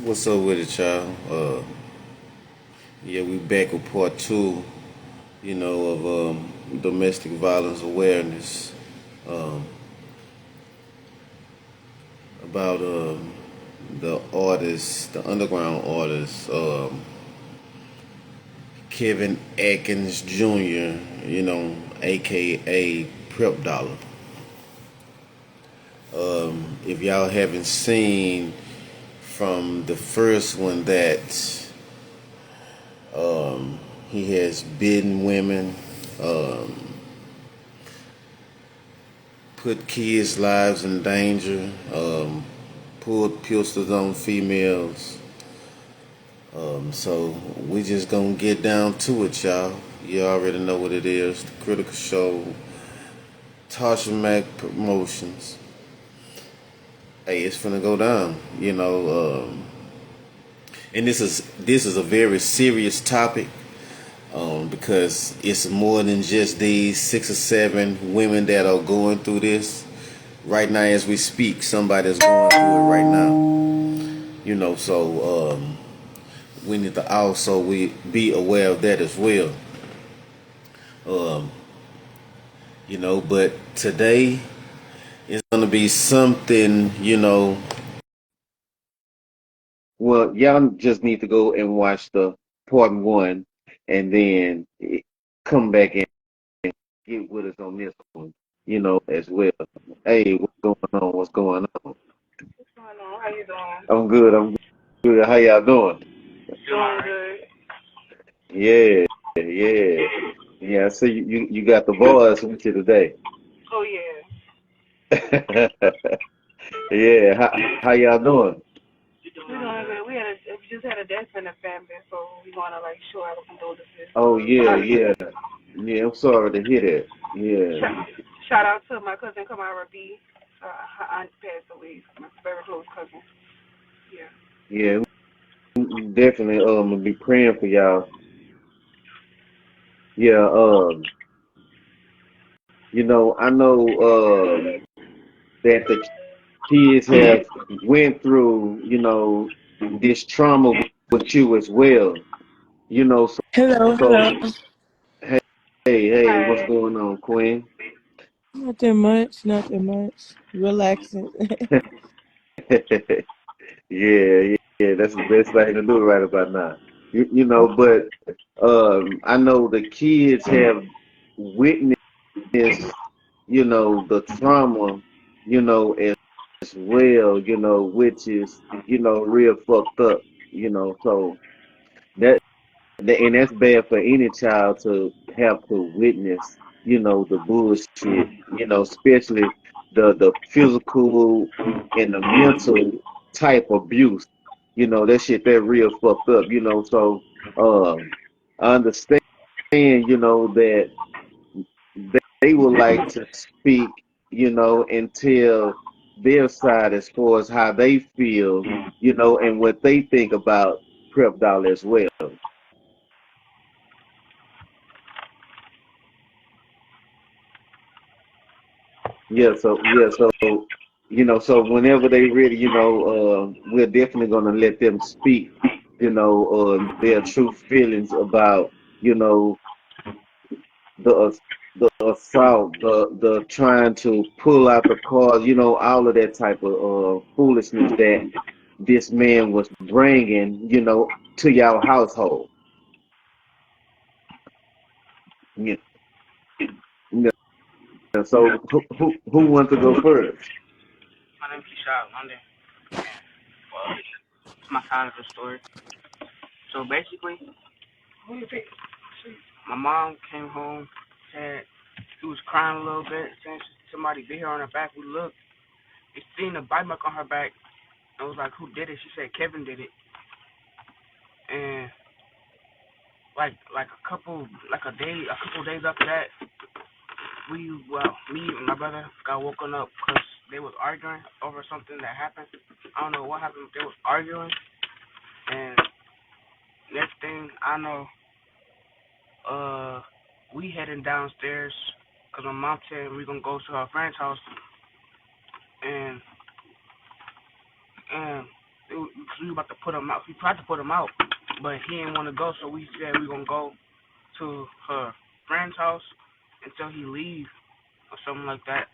What's up with it, y'all? Yeah, we back with part two, of domestic violence awareness. Um, about the artist, the underground artist, Kevin Atkins Jr., aka Prep Dollar. If y'all haven't seen from the first one that he has bidden women, um, put kids' lives in danger, pulled pistols on females. So we just gonna get down to it, y'all. You already know what it is. The Critical Show, Tasha Mack Promotions. Hey, it's finna go down. And this is a very serious topic. Because it's more than just these 6 or 7 women that are going through this right now as we speak. Somebody's going through it right now. So we need to also we be aware of that as well. Um, but today is gonna be something. Well, y'all just need to go and watch the part one, and then come back and get with us on this one. As well. Hey, what's going on? What's going on? What's going on? How you doing? I'm good. I'm good. How y'all doing? Doing good. Yeah, yeah, yeah. I see you got the boys with you today. Oh yeah. Yeah. How y'all doing? We're doing good. We just had a death in the family, so we wanna like show our condolences. Oh yeah, yeah, yeah. I'm sorry to hear that. Yeah, Shout, shout out to my cousin Kamara B. Her aunt passed away. My very close cousin. Yeah. yeah. Definitely. I'll be praying for y'all. Yeah. I know that the kids have went through, this trauma with you as well. So Hello, hello. hey, hey, what's Hi. going on, Queen? Nothing much, nothing much. Relaxing. Yeah, yeah, that's the best thing to do right about now. But I know the kids have witnessed, the trauma, as well, which is, real fucked up, so that, and that's bad for any child to have to witness, the bullshit, especially the physical and the mental type abuse. That shit that real fucked up, so I understand, that they would like to speak, and tell their side as far as how they feel, and what they think about Prep Doll as well. Yeah, so so whenever they ready, we're definitely gonna let them speak, their true feelings about, the the assault, the trying to pull out the cars, all of that type of foolishness that this man was bringing, to your household. Yeah. Yeah. So who wants to go first? My name's Keisha London. Well, it's my side of the story. So basically, my mom came home, said she was crying a little bit, saying somebody bit her on her back. We looked, we seen a bite mark on her back. I was like, who did it? She said Kevin did it. And a couple days after that, me and my brother got woken up because they was arguing over something that happened. I don't know what happened. They was arguing, and next thing I know, uh, we heading downstairs because my mom said we gonna go to her friend's house, and and because we were about to put him out. We tried to put him out, but he didn't want to go, so we said we gonna go to her friend's house until he leave or something like that.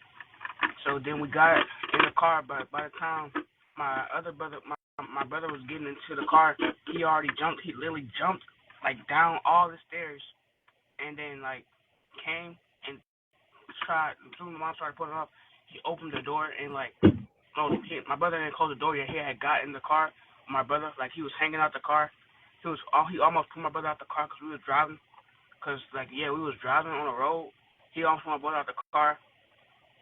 So then we got in the car, but by the time my other brother, my brother was getting into the car, he already jumped. He literally jumped like down all the stairs, and then like came and tried. As soon as my mom started putting him up, he opened the door and like no, my brother didn't close the door yet. He had got in the car. My brother, like he was hanging out the car. He almost put my brother out the car because we was driving. Cause like yeah, we was driving on the road. He almost put my brother out the car.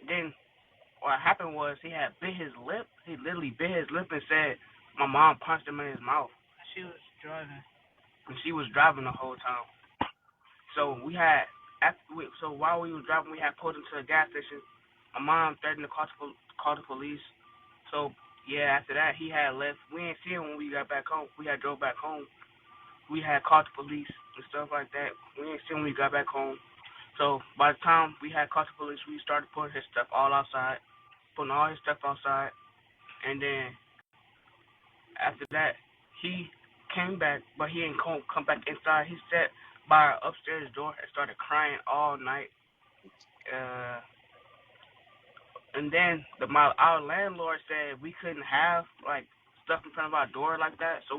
And then what happened was he had bit his lip. He literally bit his lip and said my mom punched him in his mouth. She was driving. And she was driving the whole time. So so while we was driving, we had pulled into a gas station. My mom threatened to call the police. So yeah, after that he had left. We didn't see him when we got back home. We had drove back home. We had called the police and stuff like that. We didn't see him when we got back home. So by the time we had called the police, we started putting his stuff all outside, putting all his stuff outside, and then after that he came back, but he didn't come back inside. He sat by our upstairs door and started crying all night. Uh, and then our landlord said we couldn't have like stuff in front of our door like that, so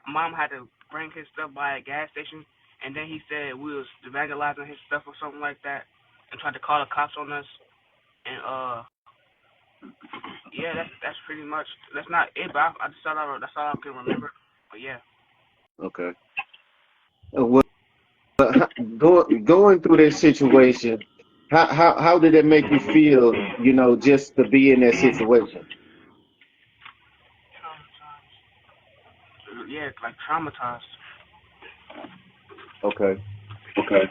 mom had to bring his stuff by a gas station, and then he said we was vandalizing his stuff or something like that, and tried to call the cops on us, and yeah, that's pretty much that's not it, but that's all I can remember, but yeah. Okay. Well, going through that situation, how did it make you feel? You know, just to be in that situation. Yeah, like traumatized. Okay. Okay.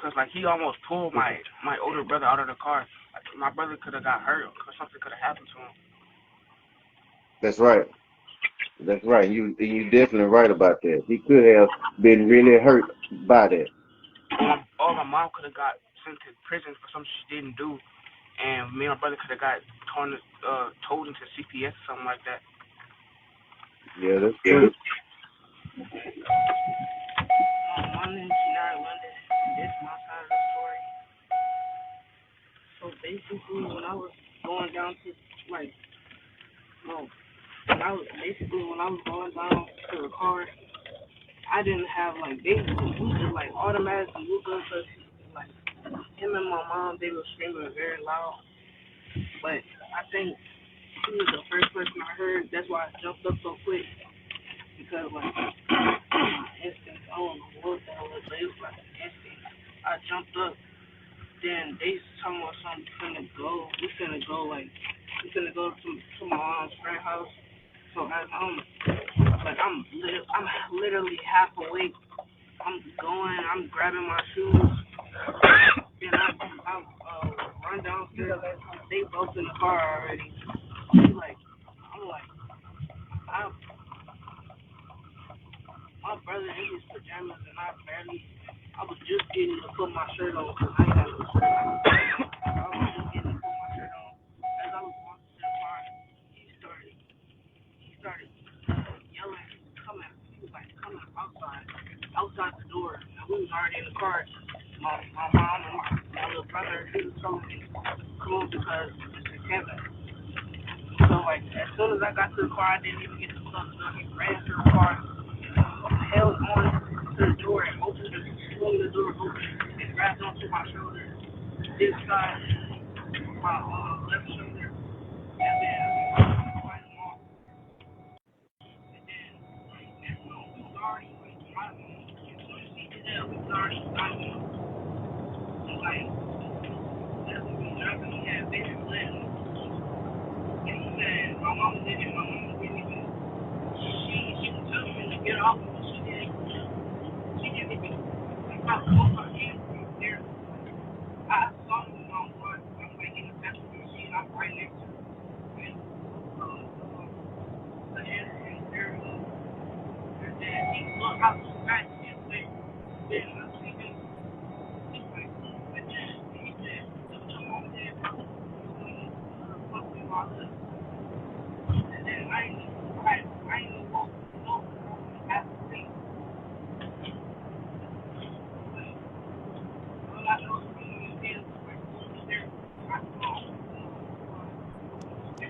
Cause like he almost pulled my older brother out of the car. Like my brother could have got hurt, or something could have happened to him. That's right. That's right. You definitely right about that. He could have been really hurt by that. Or my mom could have got sent to prison for something she didn't do, and me and my brother could have got told into CPS or something like that. Yeah, that's Yeah. true. My name is Kinara London. This is my side of the story. So basically, when I was going down to like, no, when I was going down to the car, I didn't have like basically we just like automatically woke up because like him and my mom they were screaming very loud. But I think he was the first person I heard. That's why I jumped up so quick because like my instinct, I don't know what the hell it was, but it was like an instinct. I jumped up. Then they talking about something finna go. We finna go to my mom's friend's house. So as I'm literally half awake. I'm grabbing my shoes, and I run downstairs. They both in the car already. Like, I'm like, I, my brother in his pajamas, and I was just getting to put my shirt on because I had no shirt on. I was just getting to put my shirt on. As I was walking to the car, he started yelling, coming. He was like, coming outside the door. And we was already in the car. My mom and my little brother, he was telling me, come on because it's Kevin. So like, as soon as I got to the car, I didn't even get to close the door. He ran to the car, held on to the door and swung the door open and grabbed onto my shoulder, this side, my left shoulder, and then fight him off. And then we was already we was already fighting. And like, as we was driving, he had vision left. And he said, my mama didn't even, she was telling me to get off of me. She didn't even, like, I close her hands there. I saw him on one. I'm like in the passenger seat. I'm right next to him. And the hands there. And then he looked. I was back and went. Then I see him. He's like, and then he said, "Come on, man, bro. Fuck me, my hood." And then I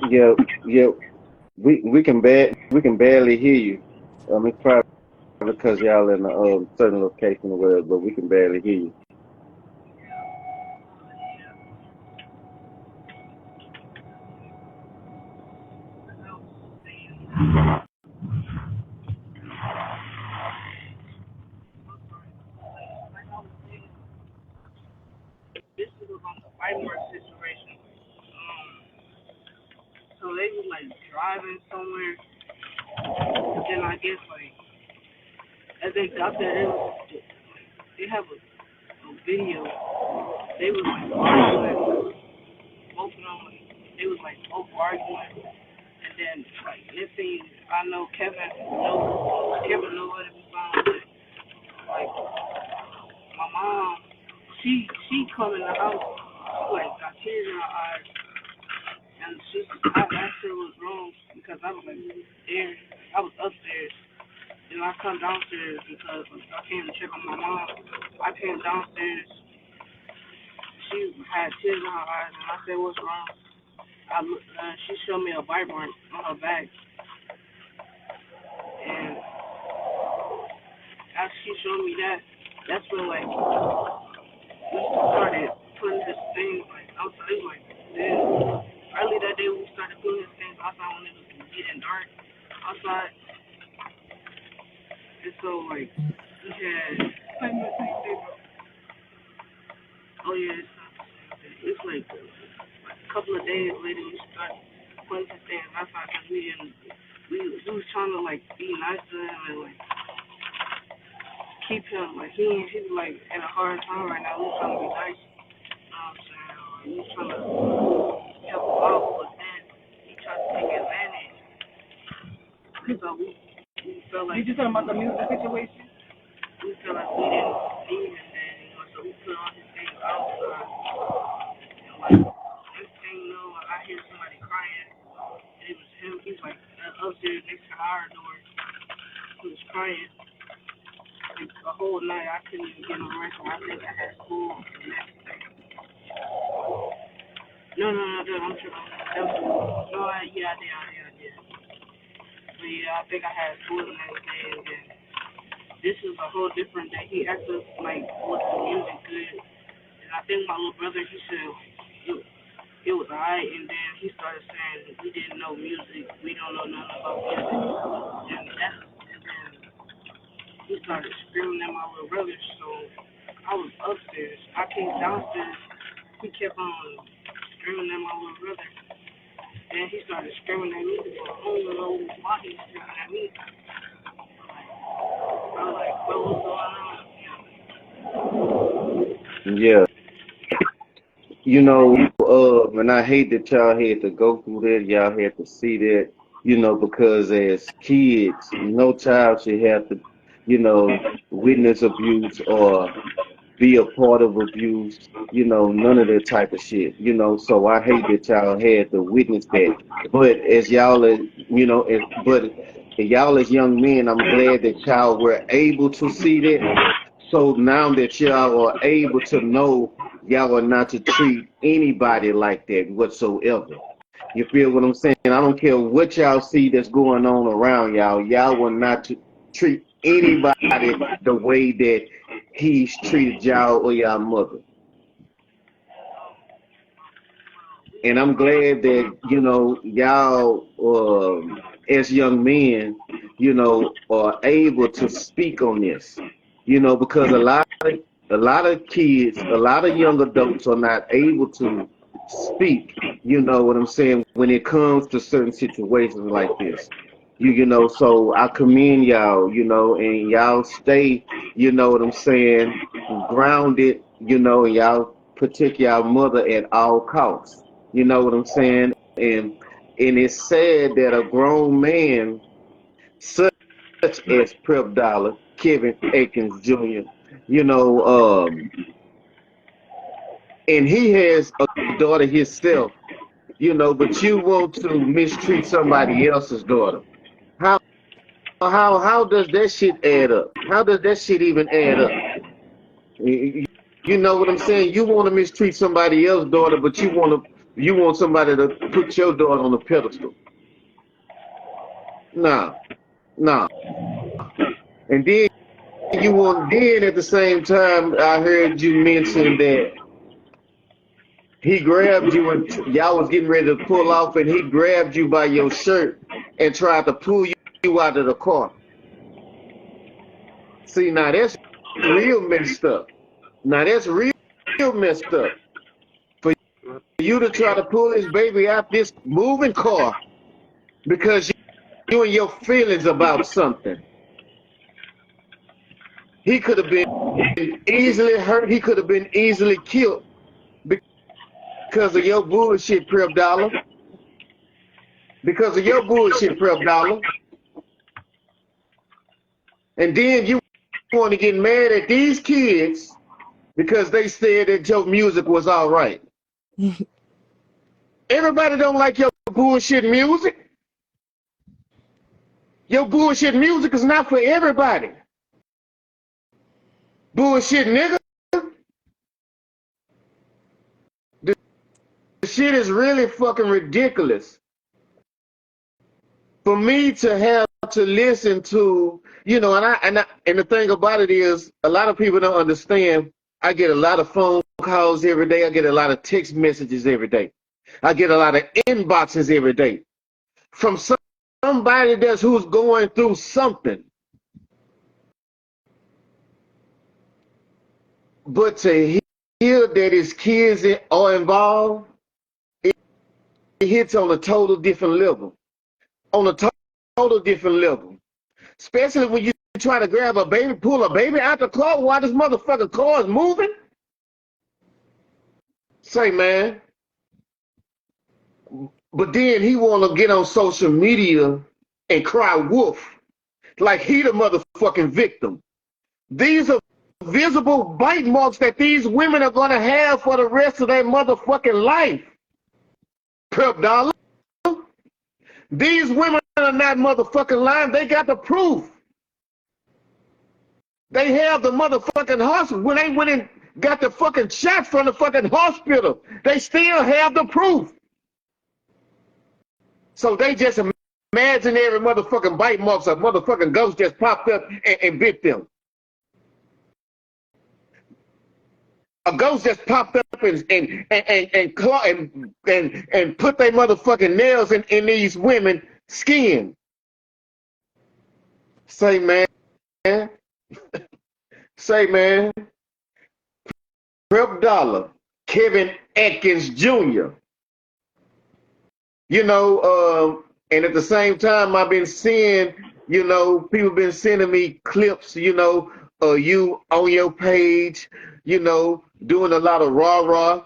Yeah, yeah. We can barely hear you. It's probably because y'all in a certain location or whatever, but we can barely hear you. This is about the Whitemark situation. So they was like driving somewhere, and then I guess like as they got there, they have a video. They was like arguing, both of them. They was like both arguing, and then like next thing I know, Kevin know what it was on. Like my mom, she come in the house, she like got tears in her eyes, and I asked her what's wrong because I was like there, I was upstairs. And I come downstairs because I came to check on my mom. I came downstairs. She had tears in her eyes, and I said, "What's wrong?" She showed me a bite mark on her back, and after she showed me that, that's when like we started putting this thing like outside. Like then early that day we started putting this things outside when it was getting dark outside, and so like we had. Oh yeah, it's like a couple of days later we started putting some things outside because we was trying to like be nice to him and like keep him like he was like in a hard time right now. We was trying to be nice, you know what I'm saying? Like, we was trying to help him out, but then he tried to take advantage. So we felt like You just talking about the music situation? we felt like we didn't need him then anymore, so we put all his things outside. And like next thing you know, like, I hear somebody crying. And it was him. He was like upstairs next to our door. He was crying. Like, the whole night I couldn't even get no rest. I think I had school the next day. No, I'm tripping. Yeah, I did. But yeah, I think I had school the next day, and then this is a whole different day. He asked us like, was the music good? And I think my little brother, he said it was alright, and then he started saying we didn't know music, we don't know nothing about music, and then he started screaming at my little brother. So I was upstairs. I came downstairs. He kept on screaming at my little brother. Then he started screaming at me. So I don't know why he was screaming at me. I was like, bro, what's going on? Yeah, and I hate that y'all had to go through that. Y'all had to see that, because as kids, no child should have to, witness abuse or be a part of abuse, none of that type of shit. So I hate that y'all had to witness that. But as y'all, but y'all as young men, I'm glad that y'all were able to see that. So now that y'all are able to know y'all are not to treat anybody like that whatsoever. You feel what I'm saying? I don't care what y'all see that's going on around y'all. Y'all will not to treat anybody the way that he's treated y'all or y'all mother. And I'm glad that, y'all, as young men, are able to speak on this, because a lot of kids, a lot of young adults are not able to speak, you know what I'm saying, when it comes to certain situations like this. So I commend y'all, and y'all stay, what I'm saying, grounded, and y'all protect y'all mother at all costs. You know what I'm saying? And it's sad that a grown man such as Prep Dollar, Kevin Akins Jr., you know, and he has a daughter himself, but you want to mistreat somebody else's daughter. How how does that shit add up? How does that shit even add up? You you know what I'm saying? You want to mistreat somebody else's daughter, but you want to You want somebody to put your daughter on a pedestal. Nah, nah. And then then at the same time, I heard you mention that he grabbed you and y'all was getting ready to pull off, and he grabbed you by your shirt and tried to pull you out of the car. See, now that's real messed up. Now that's real messed up. For you to try to pull this baby out this moving car because you and your feelings about something. He could have been easily hurt. He could have been easily killed because of your bullshit, Prep Dollar. Because of your bullshit, Prep Dollar. And then you want to get mad at these kids because they said that your music was all right. Everybody don't like your bullshit music. Your bullshit music is not for everybody. Bullshit nigga. The shit is really fucking ridiculous. For me to have to listen to, and the thing about it is, a lot of people don't understand. I get a lot of phone calls every day. I get a lot of text messages every day. I get a lot of inboxes every day from somebody who's going through something. But to hear that his kids are involved, it hits on a total different level. On a total different level. Especially when you try to grab a baby, pull a baby out the car while this motherfucking car is moving. Say, man. But then he want to get on social media and cry wolf like he the motherfucking victim. These are visible bite marks that these women are going to have for the rest of their motherfucking life. Prep Dollar. These women are not motherfucking lying. They got the proof. They have the motherfucking hospital. When they went and got the fucking shot from the fucking hospital, they still have the proof. So they just imaginary motherfucking bite marks, a motherfucking ghost just popped up and bit them. A ghost just popped up and put their motherfucking nails in these women's skin. Say, man. Say, man. Prep Dollar, Kevin Atkins Jr. And at the same time, I've been seeing, people been sending me clips, you on your page, doing a lot of rah-rah,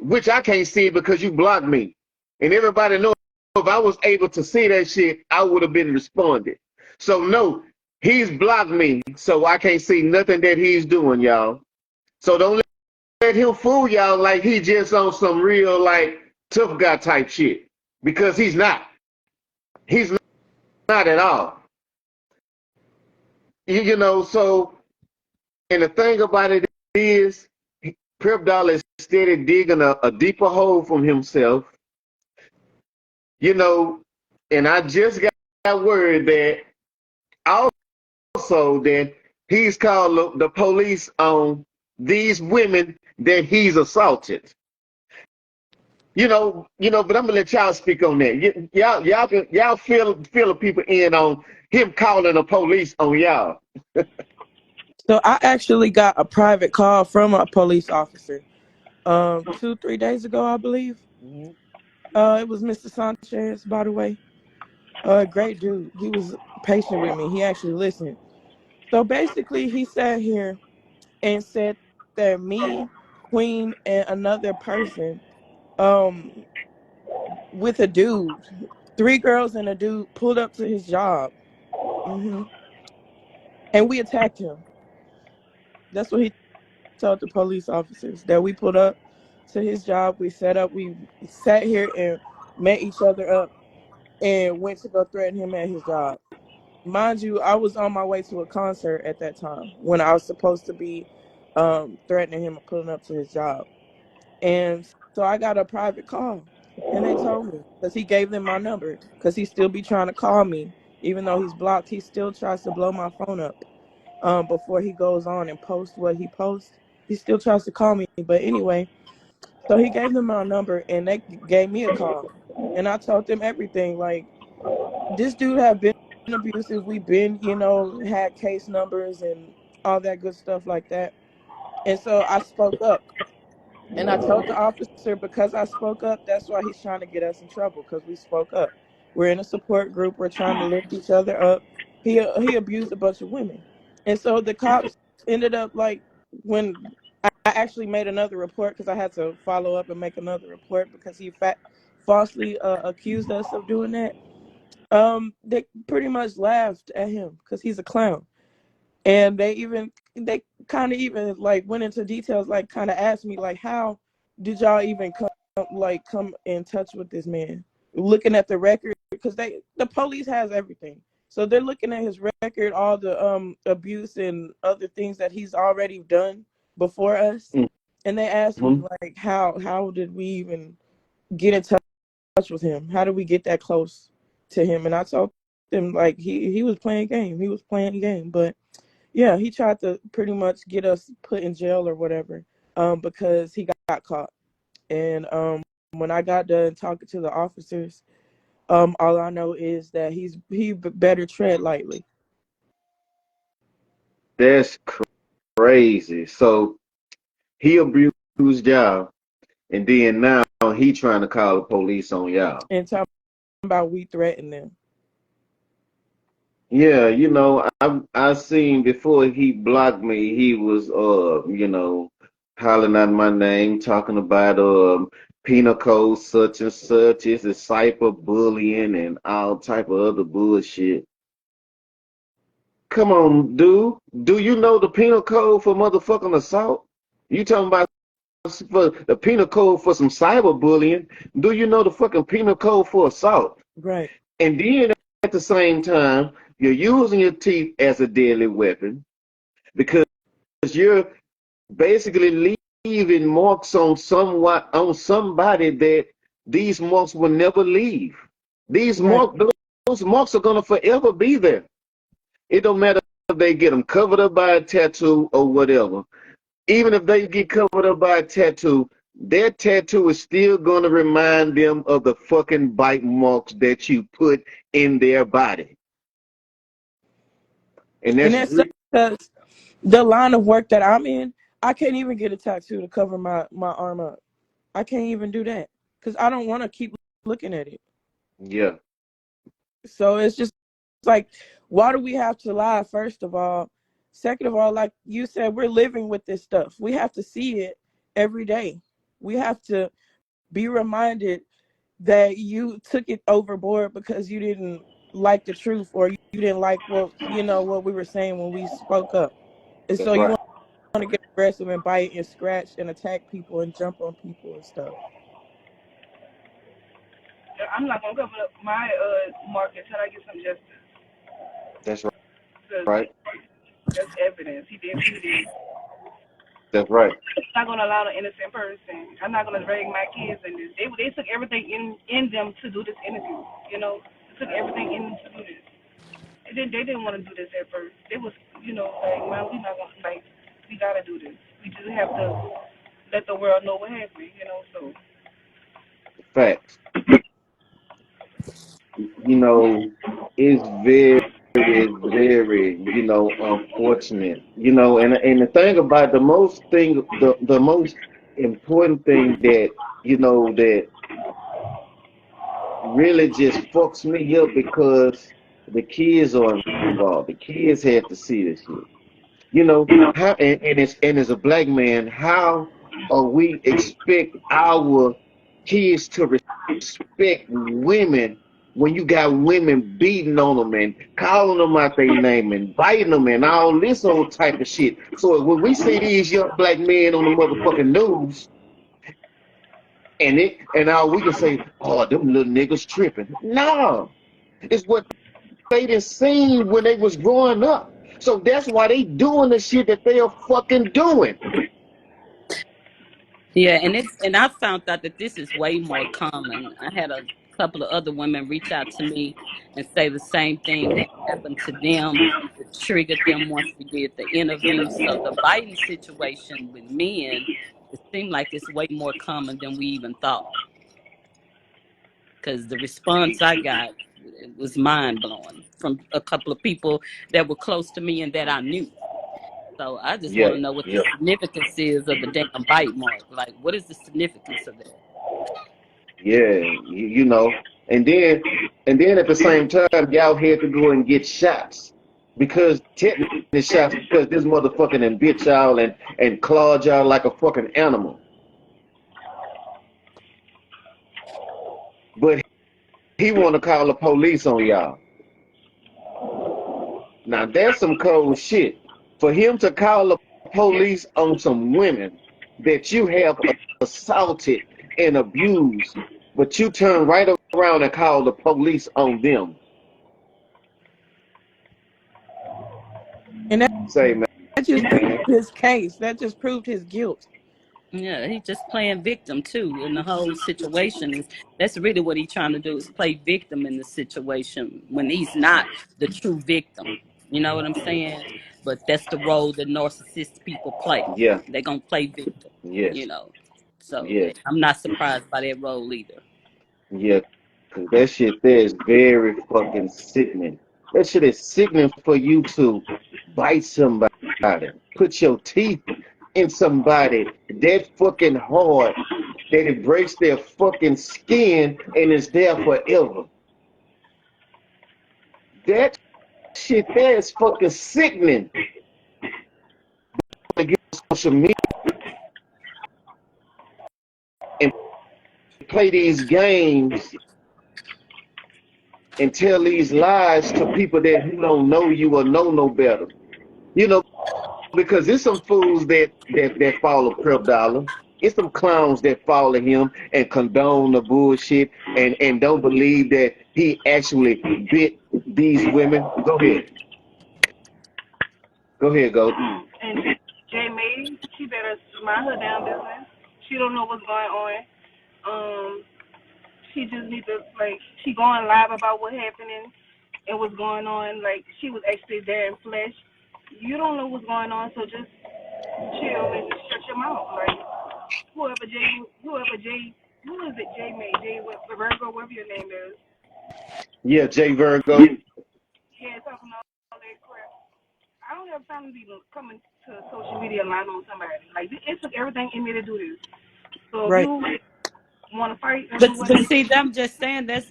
which I can't see because you blocked me. And everybody knows if I was able to see that shit, I would have been responded. So no, he's blocked me, so I can't see nothing that he's doing, y'all. So don't let him fool y'all like he just on some real, like, tough guy type shit. Because he's not. He's not at all. So, and the thing about it is, Prep Dollar is steady digging a deeper hole from himself. And I just got word that also that he's called the police on these women that he's assaulted. But I'm gonna let y'all speak on that. Y'all fill the people in on him calling the police on y'all. So I actually got a private call from a police officer 2-3 days ago, I believe. It was Mr. Sanchez, by the way. Great dude. He was patient with me. He actually listened. So basically he sat here and said that me, Queen, and another person, um, with a dude, 3 girls and a dude, pulled up to his job. And we attacked him. That's what he told the police officers, that we pulled up to his job. We sat here and met each other up and went to go threaten him at his job. Mind you, I was on my way to a concert at that time when I was supposed to be threatening him and pulling up to his job. And So I got a private call, and they told me because he gave them my number because he still be trying to call me even though he's blocked. He still tries to blow my phone up. Before he goes on and posts what he posts, he still tries to call me. But anyway, so he gave them my number, and they gave me a call, and I told them everything. Like, this dude have been abusive. We've been, had case numbers and all that good stuff like that. And so I spoke up. And I told the officer because I spoke up, that's why he's trying to get us in trouble because we spoke up. We're in a support group. We're trying to lift each other up. He abused a bunch of women, and so the cops ended up like when I actually made another report because I had to follow up and make another report because he falsely accused us of doing that. They pretty much laughed at him because he's a clown, and they kind of even like went into details, like kind of asked me like, how did y'all even come in touch with this man, looking at the record, because the police has everything, so they're looking at his record, all the abuse and other things that he's already done before us. And they asked me Mm-hmm. like, how did we even get in touch with him, how did we get that close to him? And I told them like he was playing game, but yeah, he tried to pretty much get us put in jail or whatever, because he got caught. And when I got done talking to the officers, all I know is that he better tread lightly. That's crazy. So he abused y'all, and then now he trying to call the police on y'all. And talking about we threatened them. Yeah, I seen before he blocked me, he was hollering out my name, talking about penal code such and such, is a cyberbullying and all type of other bullshit. Come on, dude. Do you know the penal code for motherfucking assault? You talking about for the penal code for some cyberbullying? Do you know the fucking penal code for assault? Right. And then at the same time, you're using your teeth as a deadly weapon because you're basically leaving marks on somebody that these marks will never leave. Right. Those marks are gonna forever be there. It don't matter if they get them covered up by a tattoo or whatever. Even if they get covered up by a tattoo, their tattoo is still going to remind them of the fucking bite marks that you put in their body. And And that's that's because the line of work that I'm in, I can't even get a tattoo to cover my arm up. I can't even do that because I don't want to keep looking at it. yeah, So it's just like, why do we have to lie, first of all? Second of all, like you said, we're living with this stuff. We have to see it every day. We have to be reminded that you took it overboard because you didn't like the truth, or you didn't like what we were saying when we spoke up. And that's so you right. want to get aggressive and bite and scratch and attack people and jump on people and stuff. I'm not gonna cover up my mark until I get some justice, That's because right. that's evidence. He didn't do this. That's right. I'm not gonna allow an innocent person. I'm not gonna drag my kids in this. They took everything in them to do this interview. They took everything in them to do this. They didn't want to do this at first. They was, like, well, we not gonna, like, we gotta do this. We just have to let the world know what happened. So Facts. You know, it's very, very, unfortunate. And the thing about the most important thing that that really just fucks me up because the kids are involved. The kids had to see this shit. How and as a black man, how are we expect our kids to respect women when you got women beating on them and calling them out their name and biting them and all this old type of shit? So when we see these young black men on the motherfucking news and all we can say, oh, them little niggas tripping. No, it's what they done seen when they was growing up. So that's why they doing the shit that they are fucking doing. Yeah, and I found out that this is way more common. I had a couple of other women reach out to me and say the same thing had happened to them. It triggered them once we did the interview. So the biting situation with men, it seemed like it's way more common than we even thought. Because the response I got, it was mind blowing from a couple of people that were close to me and that I knew. So I just want Yeah, to know what the significance is of the damn bite mark. Like, what is the significance of that? yeah, you know, and then at the same time, y'all had to go and get shots because technically shots because this motherfucking and bit y'all and clawed y'all like a fucking animal. But he want to call the police on y'all. Now that's some cold shit. For him to call the police on some women that you have assaulted and abused, but you turn right around and call the police on them. And Say, man, that just proved his case. That just proved his guilt. Yeah, he's just playing victim too in the whole situation. Is That's really what he's trying to do, is play victim in the situation when he's not the true victim. You know what I'm saying? But that's the role that narcissist people play. yeah, They're gonna play victim, you yes, know. So yes, I'm not surprised by that role either. yeah, because that shit there is very fucking sickening. That shit is sickening for you to bite somebody, put your teeth in somebody that fucking hard that it breaks their fucking skin and is there forever. That shit there is fucking sickening. To get on social media and play these games and tell these lies to people that who don't know you or know no better. You know, because there's some fools that follow Crib Dollar. It's some clowns that follow him and condone the bullshit and don't believe that he actually bit these women. Go ahead. Go ahead, go. And J May, she better mind her damn business. She don't know what's going on. She just need to she going live about what happening and what's going on. Like she was actually there in flesh. You don't know what's going on, so just chill and just shut your mouth. Like whoever J, who is it? J May, J Virgo, whatever your name is. Yeah, Jay Virgo. Yeah, talking all that crap. I don't have time to be coming to social media lying on somebody. Like it took everything in me to do this. So if Right. you want to fight and do But whatever, see, I'm just saying that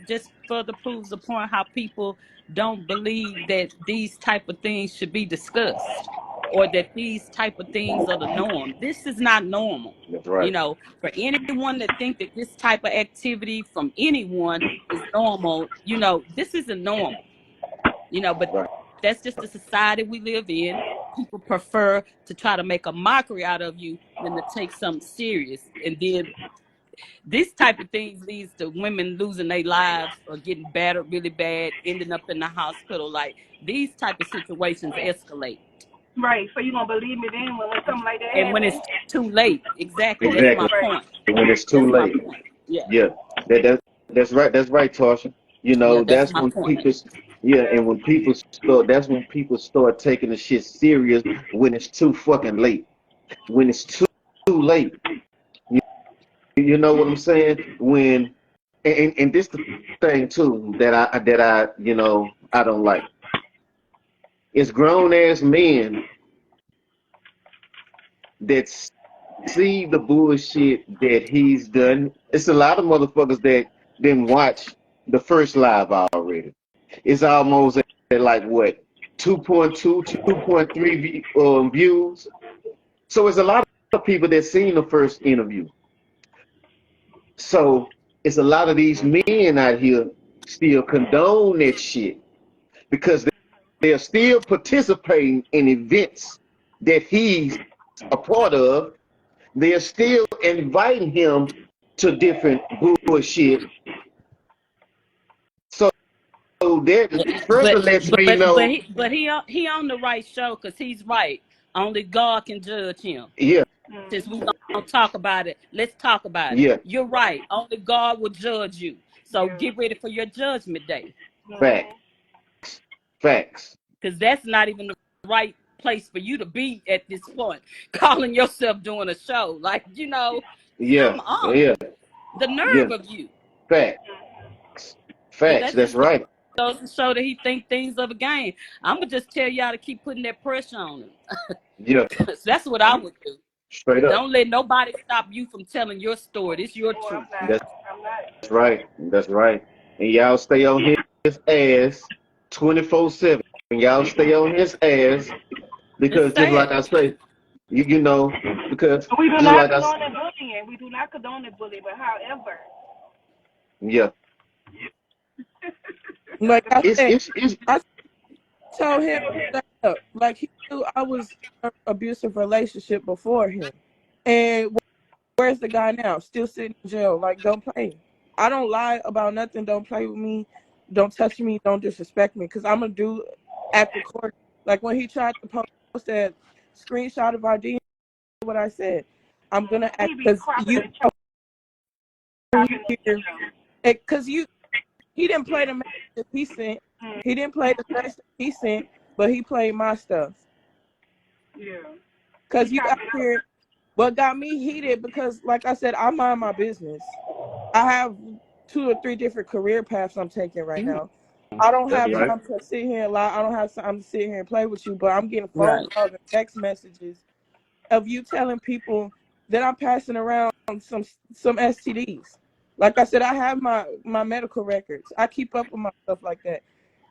just further proves the point how people don't believe that these type of things should be discussed or that these type of things are the norm. This is not normal. That's You right. know, for anyone that think that this type of activity from anyone is normal, this isn't normal. But Right. that's just the society we live in. People prefer to try to make a mockery out of you than to take something serious. And then this type of things leads to women losing their lives or getting battered really bad, ending up in the hospital. Like these type of situations escalate. right? So you gonna believe me then when something like that And when happens? it's too late, exactly. That's my Exactly. Right. point. When it's too That's my late. point. Yeah. Yeah. That's right. That's right, Tasha. You Yeah, know, that's that's my when point. people yeah, and when people start that's when people start taking the shit serious when it's too fucking late. When it's too late. You know what I'm saying? And this the thing too that I I don't like. It's grown ass men that see the bullshit that he's done. It's a lot of motherfuckers that didn't watch the first live already. It's almost at like what 2.2, 2.3 views. So it's a lot of people that seen the first interview. So it's a lot of these men out here still condone that shit because they're still participating in events that he's a part of. They're still inviting him to different bullshit. So Yeah, that further but lets me but know, he on the right show because he's right. Only God can judge him. yeah, Since we gonna talk about it, let's talk about it. Yeah, You're right. Only God will judge you. So Yeah. get ready for your judgment day. facts, facts. Because that's not even the right place for you to be at this point. Calling yourself doing a show. Like, Yeah, come on. yeah, The yeah, nerve of you. facts, But facts. that That's just right. goes to show that he think things of a game. I'm going to just tell y'all to keep putting that pressure on him. Yeah, That's what I would do. straight up. Don't let nobody stop you from telling your story. This your Oh, truth. That's I'm not. right. That's right. And y'all stay on his ass 24/7. Y'all stay on his ass It's because just like sad. I say, because We do just not like condone the bullying. We do not condone the bullying, but however, yeah, Like the I bully. said, it's I told him straight up, like he knew I was in an abusive relationship before him. And where's the guy now? Still sitting in jail. Like, don't play. I don't lie about nothing. Don't play with me. Don't touch me. Don't disrespect me. Because I'm going to do act according. Like, when he tried to post that screenshot of our DNA, what I said, I'm going to act He be because cropping you and know chopping he up the here. show. Because he didn't play the message he sent. He didn't play the message he sent, but he played my stuff. Yeah. Because He you out copied up. here, what got me heated, because like I said, I mind my business. I have 2 or 3 different career paths I'm taking right now. I don't that's have right. time to sit here and lie. I don't have time to sit here and play with you, but I'm getting phone Right. calls and text messages of you telling people that I'm passing around some STDs. Like I said, I have my medical records. I keep up with my stuff like that.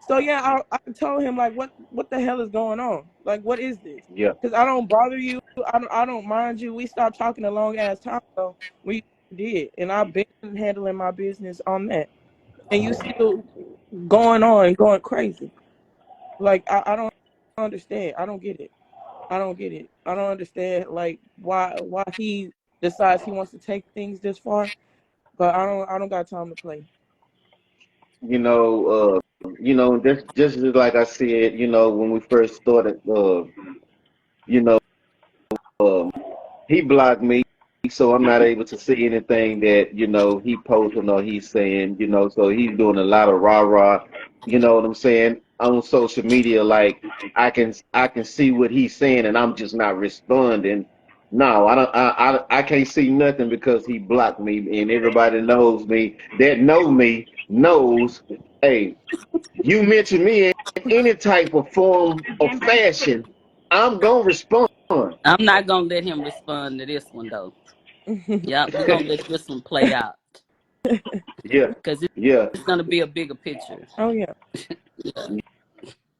So yeah, I told him like, what the hell is going on? Like, what is this? Yeah, Because I don't bother you. I don't mind you. We stopped talking a long ass time ago. We did, and I've been handling my business on that. And you still going crazy. Like I don't understand. I don't get it. I don't get it. I don't understand like why he decides he wants to take things this far, but I don't got time to play. that's just like I said, when we first started, you know, um, he blocked me, so I'm not able to see anything that, he posting or he's saying, so he's doing a lot of rah-rah, you know what I'm saying, on social media, like I can see what he's saying and I'm just not responding. No, I don't I can't see nothing because he blocked me and everybody knows me that know me knows, hey, you mention me in any type of form It's or getting back to fashion, I'm gonna respond. I'm not going to let him respond to this one, though. Yeah, we're going to let this one play out. Yeah, Because yeah, it's going to be a bigger picture. Oh yeah. Yeah.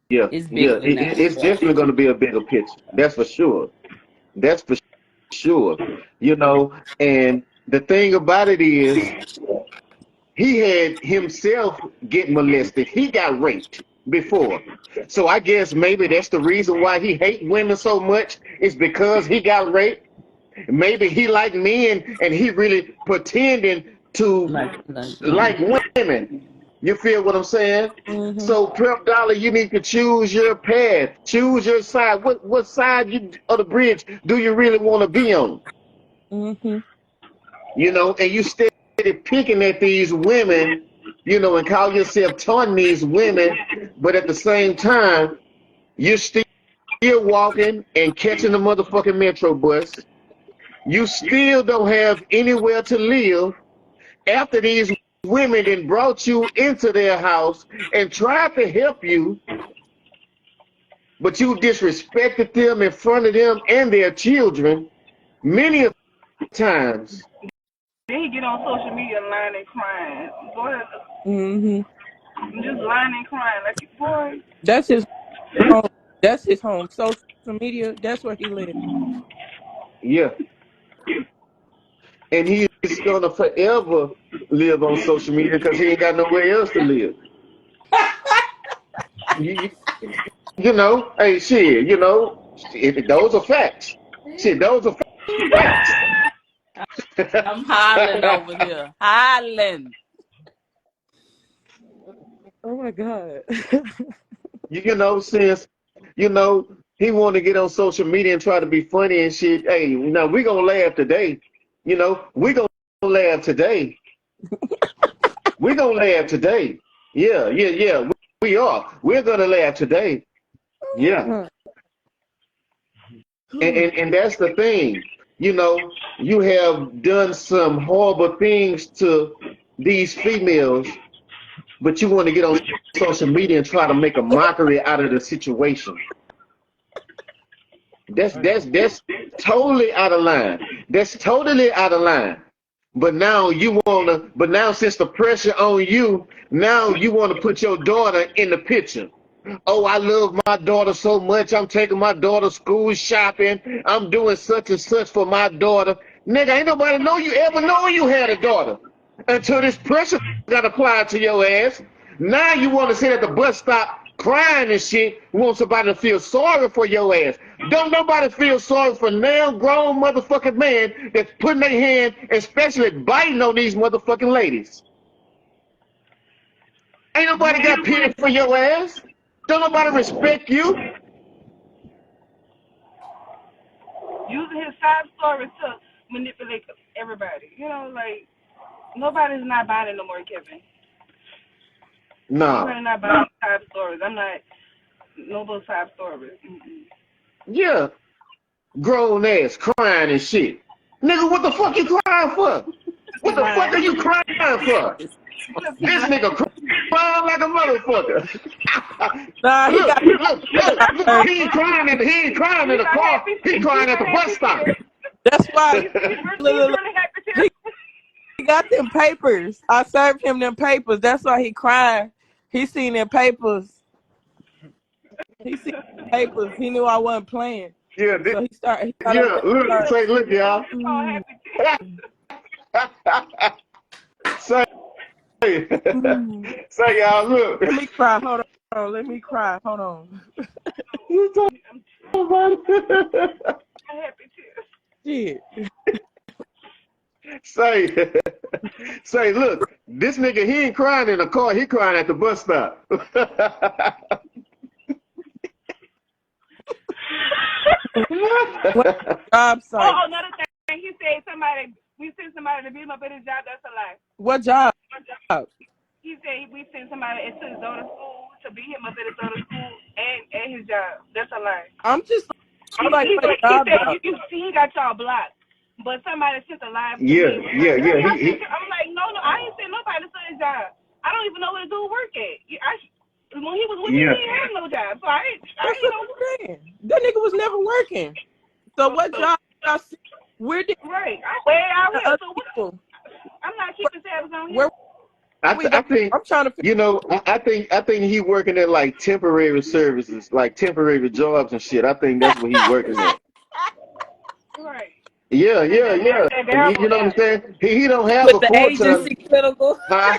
yeah, It's yeah. bigger than that. It's definitely going to be a bigger picture. That's for sure. That's for sure. And the thing about it is, he had himself get molested. He got raped before. So I guess maybe that's the reason why he hate women so much is because he got raped. Maybe he like men and he really pretending to Like like women. women. You feel what I'm saying? Mhm. So Prep Dollar, you need to choose your path, choose your side. What side of the bridge do you really want to be on? Mhm. And you steady picking at these women, and call yourself taunting these women, but at the same time, you're still walking and catching the motherfucking metro bus. You still don't have anywhere to live after these women then brought you into their house and tried to help you, but you disrespected them in front of them and their children many a times. then he get on social media lying and crying. Boy, Mhm. just lying and crying. Like, boy, That's his home. That's his home. Social media. That's where he lives. Yeah, and he is gonna forever live on social media because he ain't got nowhere else to live. You, hey, shit, those are facts. Shit, those are facts. I'm hollering over here. Hollering. Oh my god. Since you know He want to get on social media and try to be funny and shit. Hey, now we gonna laugh today. We gonna laugh today. We gonna laugh today. Yeah. We are. We're gonna laugh today. Yeah. And that's the thing. You have done some horrible things to these females, but you want to get on social media and try to make a mockery out of the situation. That's totally out of line. That's totally out of line. But now since the pressure on you, now you want to put your daughter in the picture. Oh, I love my daughter so much. I'm taking my daughter school shopping. I'm doing such and such for my daughter. Nigga, ain't nobody ever know you had a daughter until this pressure got applied to your ass. Now you want to sit at the bus stop crying and shit. You want somebody to feel sorry for your ass. Don't nobody feel sorry for now grown motherfucking man that's putting their hand, especially biting on these motherfucking ladies. Ain't nobody got pity for your ass. Don't nobody respect you. Using his side story to manipulate everybody. Nobody's not buying it no more, Kevin. Nah. Nobody's not buying side stories. I'm not no those side stories. Mm-mm. Yeah. Grown ass crying and shit. Nigga, what the fuck you crying for? What the fuck are you crying for? This nigga crying like a motherfucker. Nah, look. He ain't crying in the car. He crying at the bus stop. That's why Really happy to. he got them papers. I served him them papers. That's why he crying. He seen them papers. He seen the papers. He knew I wasn't playing. Yeah, So he started. Look, y'all. Say, y'all, look. Let me cry. Hold on. Let me cry. Hold on. You talking about it? I'm happy Shit. Say, look, this nigga, he ain't crying in the car. He crying at the bus stop. What job site? Oh, another thing. He said we sent somebody to beat him up at his job. That's a lie. What job? He said we sent somebody to his daughter's school to beat him up at his daughter's school and at his job. That's a lie. I'm just He said he got y'all blocked, but somebody sent a live. Yeah. I'm like, no, I ain't sent nobody to his job. I don't even know where the dude work at. When he was with me, he didn't have no job, so I ain't know. That nigga was never working. So what job? Where did right? I'm way out here. So what? I'm not keeping tabs on him. I think I'm trying to. I think he working at like temporary services, like temporary jobs and shit. I think that's what he working at. Right. Yeah. You know what I'm saying? He don't have With a the full-time. agency critical. Huh?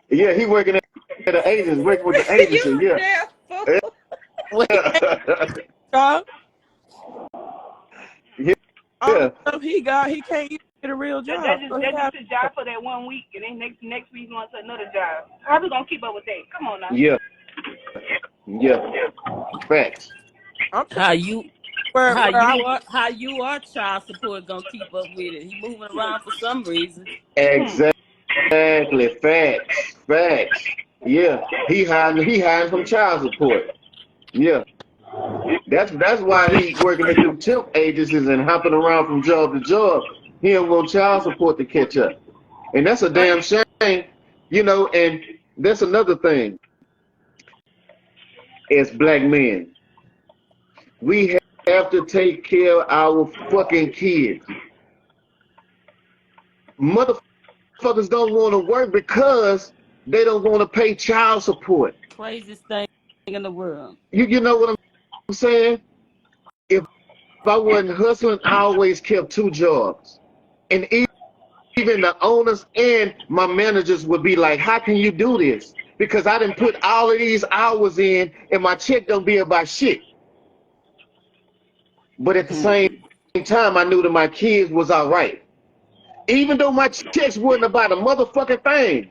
Yeah, he working at the agency, working with the agency. He can't even get a real job. That's just his job for that 1 week, and then next week going to another job. How we gonna keep up with that? Come on now. Yeah. Facts. How you are child support gonna keep up with it? He moving around for some reason. Exactly. Facts. Yeah. He hiring from child support. Yeah. That's why he working at them temp agencies and hopping around from job to job. He don't want child support to catch up. And that's a damn shame, and that's another thing. As black men, we have to take care of our fucking kids. Motherfuckers don't want to work because they don't want to pay child support. Craziest thing in the world. You know what I'm saying? If I wasn't hustling, I always kept 2 jobs. And even the owners and my managers would be like, how can you do this? Because I didn't put all of these hours in and my check don't be about shit. But at the same time, I knew that my kids was all right. Even though my checks wasn't about a motherfucking thing,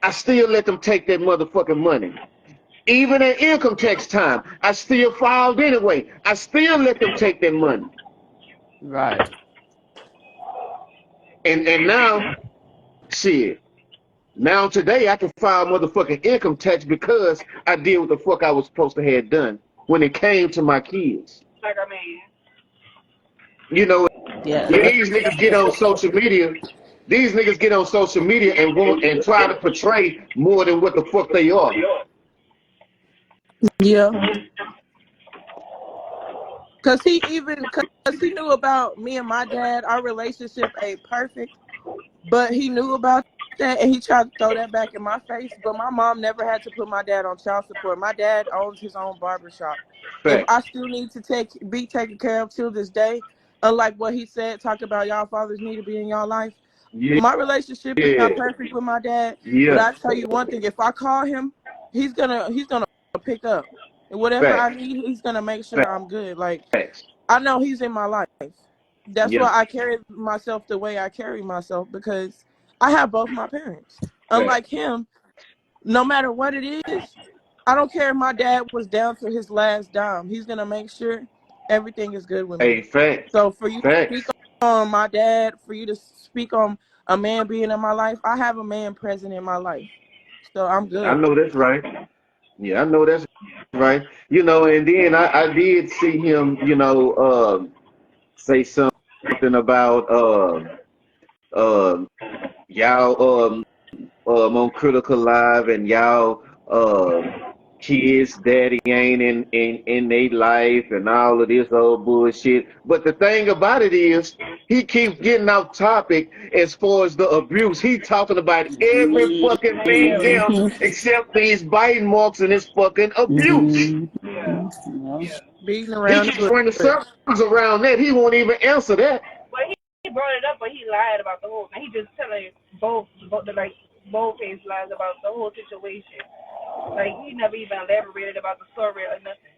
I still let them take that motherfucking money. Even at income tax time, I still filed anyway. I still let them take their money. Right. And now, shit. Now today I can file motherfucking income tax because I did what the fuck I was supposed to have done when it came to my kids. Like I mean, You know, Yeah. these niggas get on social media. These niggas get on social media and want and try to portray more than what the fuck they are. Yeah. Cause he knew about me and my dad. Our relationship ain't perfect, but he knew about that and he tried to throw that back in my face. But my mom never had to put my dad on child support. My dad owns his own barbershop. If Fact. I still need to be taken care of till this day, unlike what he said, talk about y'all fathers need to be in y'all life. Yeah, My relationship is not perfect with my dad, but yeah. I tell you one thing: if I call him, he's gonna pick up, and whatever I Facts. need, he's gonna make sure I'm good. Like Facts. I know he's in my life. That's Yeah. why I carry myself the way I carry myself because I have both my parents. Facts. Unlike him, no matter what it is, I don't care if my dad was down to his last dime. He's gonna make sure everything is good with me. Hey, facts. So for you to speak Facts. on my dad, for you to speak on a man being in my life, I have a man present in my life. So I'm I good. know that's right. Yeah, I know that's right. You know, and then I did see him, say something about y'all on Critical Live and y'all kids daddy ain't in their life and all of this old bullshit. But the thing about it is he keeps getting off topic as far as the abuse. He talking about every fucking thing else Mm-hmm. except these bite marks and this fucking abuse. Mm-hmm. yeah, Yeah. yeah. Beating He around the keeps running bush. circles around that. He won't even answer that. But he brought it up, but he lied about the whole thing. He just telling both his lies about the whole situation. Like he never even elaborated about the story or nothing.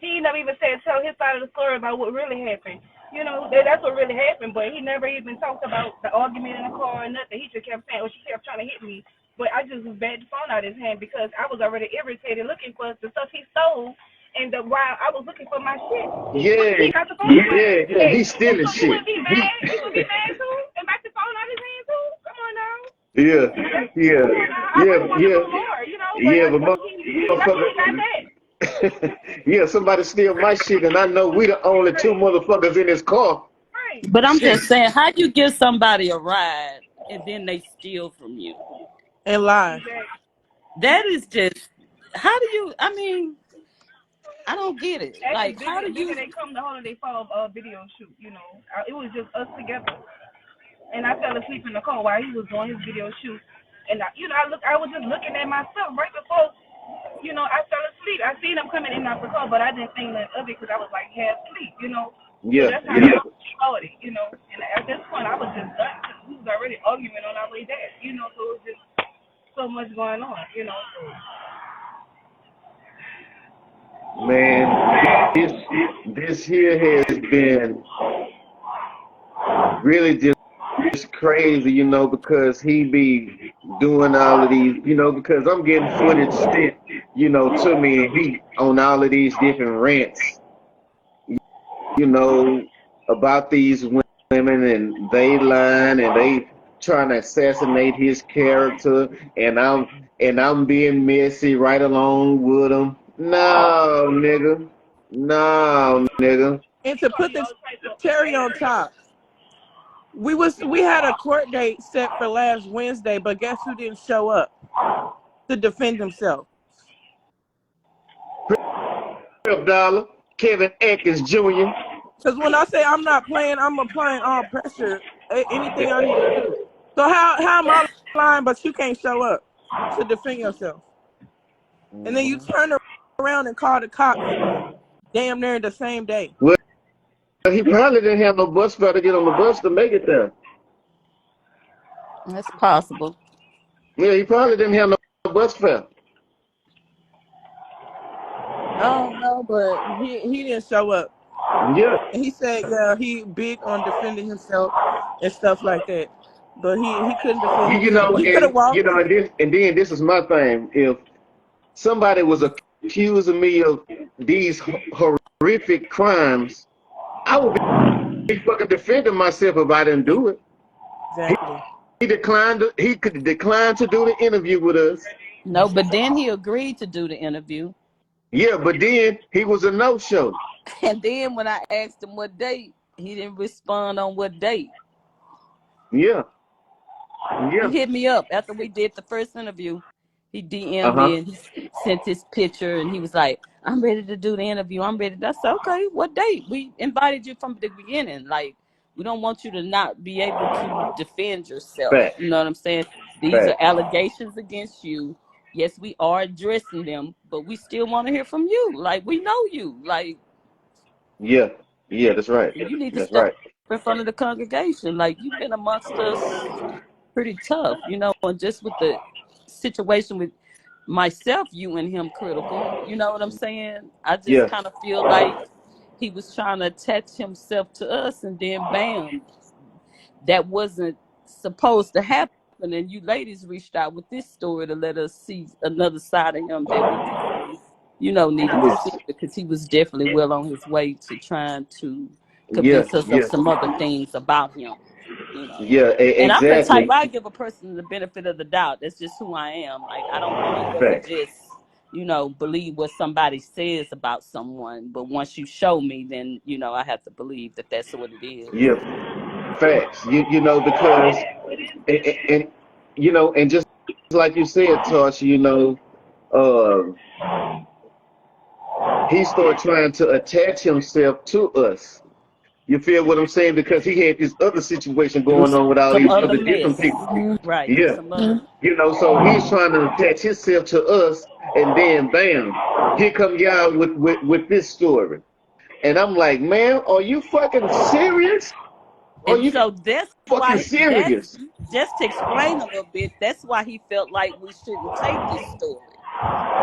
He never even tell his side of the story about what really happened. You know, that's what really happened, but he never even talked about the argument in the car or nothing. He just kept saying, "Oh, she kept trying to hit me," but I just was bad the phone out of his hand because I was already irritated looking for the stuff he stole, and while I was looking for my shit, he Yeah, got the phone out of his yeah. hand. He's stealing So you shit. would be mad? You would be mad too, and back the phone out of his hand too? Come on now. Yeah, yeah, Come on now. I yeah, really want to yeah, know more, you know, but yeah. But that's what he got motherfucker, back. yeah, somebody steal my shit, and I know we the only two motherfuckers in this car. Right. But I'm Shit. just saying, how you give somebody a ride and then they steal from you? And lie. Exactly. That is just, how do you, I mean, I don't get it. Actually, Like, how do bigger you, they come the holiday fall video shoot, you know. It was just us together. And I fell asleep in the car while he was doing his video shoot. And I was just looking at myself right before, I fell asleep. I seen him coming in out the car, but I didn't think nothing of it because I was like half asleep, you know. So Yeah, that's how yeah. I started, you know. And at this point, I was just done because we was already arguing on our way there, you know. So it was just so much going on, you know. Man, this here has been really just crazy, because he be doing all of these, because I'm getting footage sent, to me, and he on all of these different rants, you know, about these women and they lying and they trying to assassinate his character, and I'm being messy right along with him. No, nigga. No, nigga. And to put the cherry on top, we had a court date set for last Wednesday, but guess who didn't show up to defend himself? $12, Kevin Atkins Jr. Because when I say I'm not playing, I'm applying all pressure, anything I need to do. So how am I lying, but you can't show up to defend yourself? And then you turn around and call the cops damn near the same day. Well, he probably didn't have no bus fare to get on the bus to make it there. that's possible. Yeah, he probably didn't have no bus fare. I don't know, but he didn't show up. Yeah. And he said, yeah, he big on defending himself and stuff like that. But he couldn't defend You himself. know, He could have and walked. and then this is my thing. somebody was accusing me of these horrific crimes, I would be fucking defending myself if I didn't do it. Exactly. He declined. He could decline to do the interview with us. No, but then he agreed to do the interview. Yeah, but then he was a no-show. And then when I asked him what date, he didn't respond on what date. Yeah. He Yeah. hit me up after we did the first interview. He DM'd Uh-huh. me and he sent his picture and he was like, I'm ready to do the interview. I'm ready. I said, okay, what date? We invited you from the beginning. Like, we don't want you to not be able to defend yourself. Fact. You know what I'm saying? These Fact. are allegations against you. Yes, we are addressing them, but we still want to hear from you. Like, we know you. Like, Yeah. Yeah, that's right. you need to That's step right. in front of the congregation. Like, you've been amongst us pretty tough, you know, and just with the situation with myself, you and him critical, you know what I'm saying? I just Yeah. kind of feel like he was trying to attach himself to us, and then bam, that wasn't supposed to happen. And you ladies reached out with this story to let us see another side of him that we, you know, needed to see, because he was definitely well on his way to trying to convince us of some other things about him. You know. Yeah, And I'm the exactly. type, I give a person the benefit of the doubt. That's just who I am. Like, I don't really Fact. just, you know, believe what somebody says about someone. But once you show me, then, you know, I have to believe that that's what it is. Yeah, facts. You know, because and you know, and just like you said, Tasha, you know, he started trying to attach himself to us. You feel what I'm saying? Because he had this other situation going on with all Some these other other different mess. people. Right. Yeah. Some other. You know, so he's trying to attach himself to us, and then bam, here come y'all with this story. And I'm like, man, are you fucking serious? Are And you so that's fucking why, serious? just to explain a little bit, that's why he felt like we shouldn't take this story.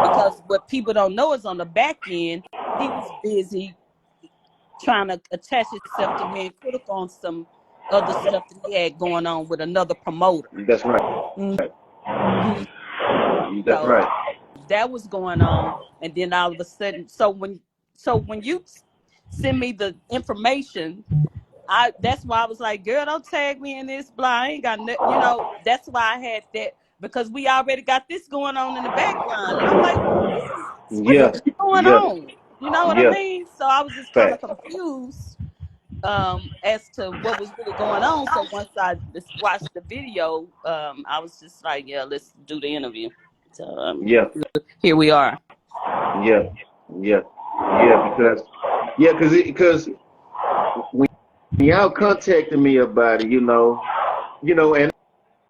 Because what people don't know is on the back end, he was busy trying to attach himself to being critical on some other stuff that he had going on with another promoter. That's right. That's right. That was going on, and then all of a sudden, so when you send me the information, that's why I was like, girl, don't tag me in this, blah. I ain't got no, you know. That's why I had that, because we already got this going on in the background, and I'm like, what's going on? You know what I mean? So I was just kind of confused as to what was really going on. So once I just watched the video, I was just like, yeah, let's do the interview. So here we are. Because when y'all contacted me about it, you know,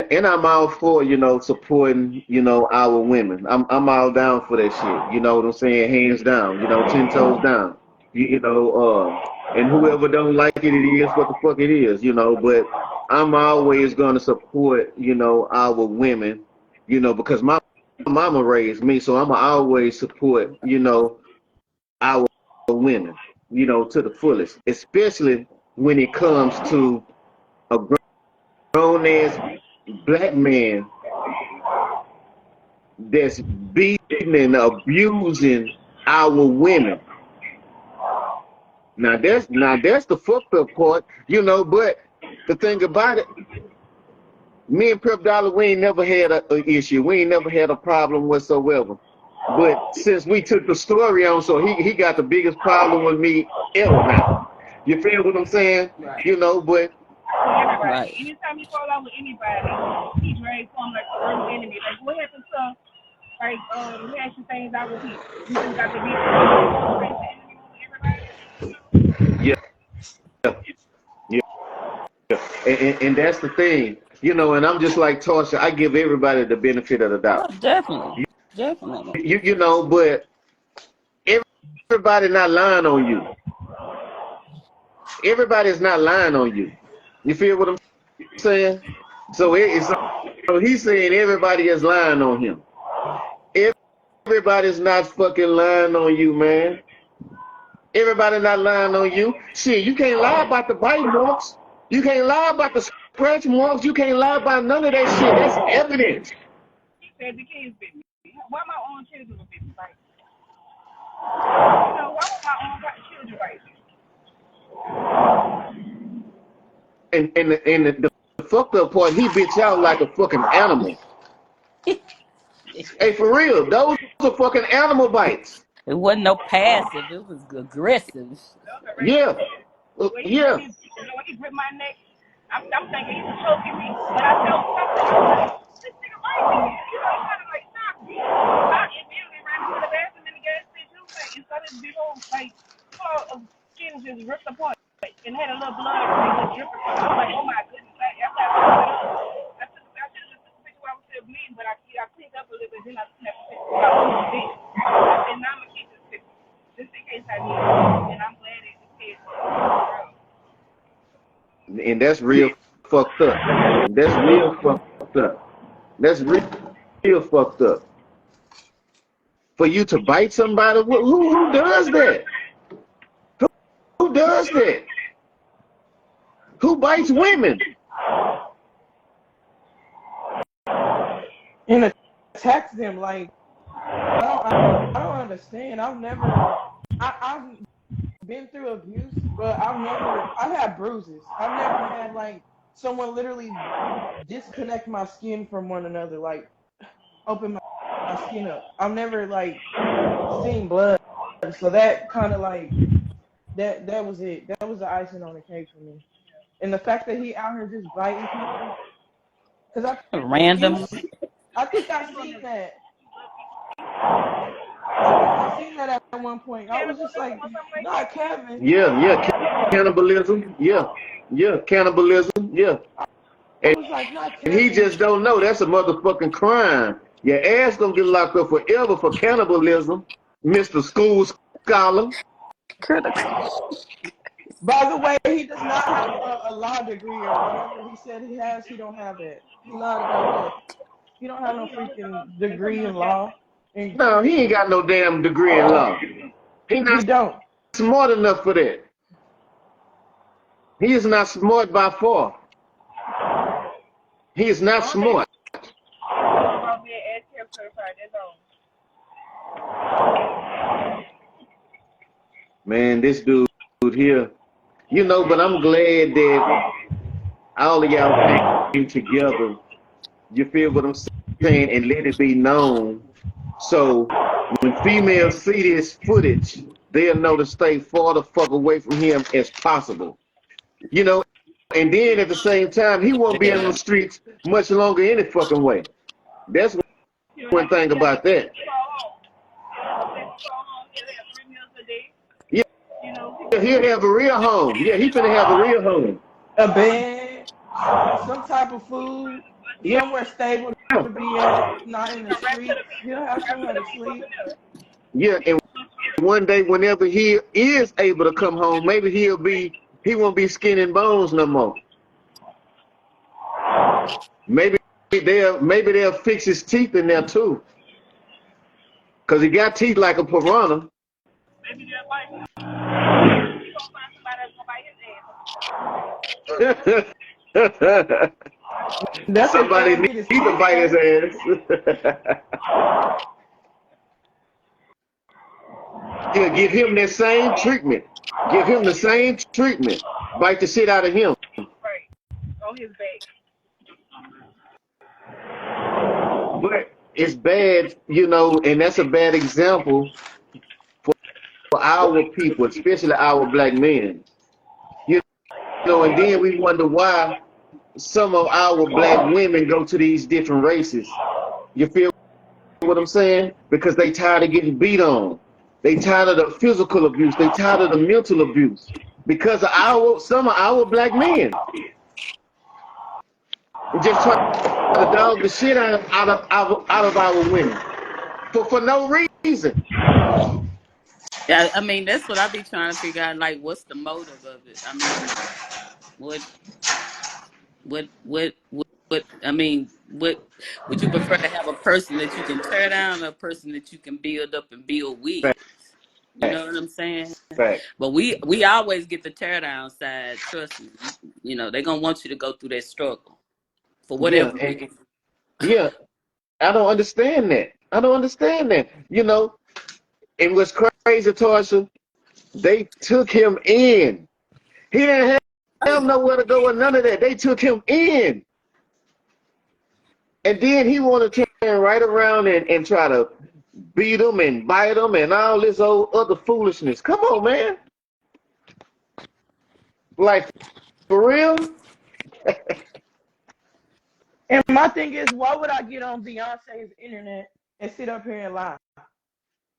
and I'm all for, you know, supporting, you know, our women. I'm all down for that shit. You know what I'm saying? Hands down. You know, 10 toes down. You know, and whoever don't like it, it is what the fuck it is. You know, but I'm always gonna support, you know, our women. You know, because my mama raised me, so I'm always support, you know, our women. You know, to the fullest, especially when it comes to a grown ass black man that's beating and abusing our women. Now that's the fucked up part, you know. But the thing about it, me and Prep Dollar, we ain't never had an issue. We ain't never had a problem whatsoever. But since we took the story on, so he got the biggest problem with me ever now. You feel what I'm saying? Right. You know, but Right. Anytime you fall out with anybody, he drags on like the worst enemy. Like, what happened to, like, hashing things out with people? You just got to be and that's the thing, you know. And I'm just like Tasha, I give everybody the benefit of the doubt. Oh, definitely. You know, but everybody not lying on you. Everybody's not lying on you. You feel what I'm saying? So he's saying everybody is lying on him. Everybody's not fucking lying on you, man. Everybody not lying on you. Shit, you can't lie about the bite marks. You can't lie about the scratch marks. You can't lie about none of that shit. That's evidence. He said the kids didn't. why my own children would be right? Why would my own children right? And the fucked up part, he bitch out like a fucking animal. Hey, for real, those are fucking animal bites. It wasn't no passive. It was aggressive. Yeah. Yeah. When he gripped my neck, I'm thinking he was choking me, but I felt something. This nigga right here. He kind of like knocked me. I immediately ran into the bathroom in the gas station. And saw this big old claw of skin just ripped apart and had a little blood dripping. I was like, oh my goodness. I should have took a picture while I was still bleeding, but I cleaned up a little bit, then I snapped a picture while I was bleeding. And now I'm going to keep this picture, just in case I need it. And I'm glad it did. And that's real fucked up. That's real fucked up. That's real fucked up. For you to bite somebody, who does that? Who does that? Who bites women? And attacks them like I don't understand. I've been through abuse, but I've had bruises. I've never had like someone literally disconnect my skin from one another, like open my skin up. I've never like seen blood, so that kind of like that was it. That was the icing on the cake for me. And the fact that he out here just biting people, because Random. I think I seen that. I seen that at one point. I was just like, not Kevin. Yeah, cannibalism. Yeah, cannibalism. Yeah. I was like, not And Kevin. he just don't know that's a motherfucking crime. Your ass gonna get locked up forever for cannibalism, Mr. School Scholar. Critical. By the way, he does not have a law degree or whatever he said he has. He don't have it. He lied about that. He don't have no freaking degree in law. No, he ain't got no damn degree in law. He not smart enough for that. He is not smart by far. He is not smart. Man, this dude here, but I'm glad that all of y'all came together. You feel what I'm saying? And let it be known. So when females see this footage, they'll know to stay far the fuck away from him as possible. And then at the same time, he won't be on the streets much longer any fucking way. That's one thing about that. Yeah, he'll have a real home. Yeah, he's gonna have a real home. A bed, some type of food, somewhere stable to be at, not in the streets. He'll have somewhere to sleep. Yeah, and one day whenever he is able to come home, maybe he won't be skin and bones no more. Maybe they'll fix his teeth in there too. Cause he got teeth like a piranha. Maybe they'll bite him. He's gonna find somebody that's gonna bite his ass. That's somebody needs to bite his ass. Yeah, give him that same treatment. Give him the same treatment. Bite the shit out of him. Right. On his back. But it's bad, and that's a bad example for our people, especially our black men. And then we wonder why some of our black women go to these different races. You feel what I'm saying? Because they tired of getting beat on. They tired of the physical abuse. They tired of the mental abuse. Because of some of our black men. Just trying to dog the shit out of our women. For no reason. Yeah, I mean, that's what I be trying to figure out. Like, what's the motive of it? I mean, what would you prefer to have a person that you can tear down or a person that you can build up and build with? Fact. You know what I'm saying? Fact. But we always get the tear down side. Trust me. They're gonna want you to go through that struggle for whatever reason. Yeah, I don't understand that. I don't understand that. And what's crazy, Tarsha, they took him in. He didn't have nowhere to go or none of that. They took him in. And then he wanted to turn right around and try to beat them and bite them and all this old other foolishness. Come on, man. Like, for real? And my thing is, why would I get on Beyonce's internet and sit up here and lie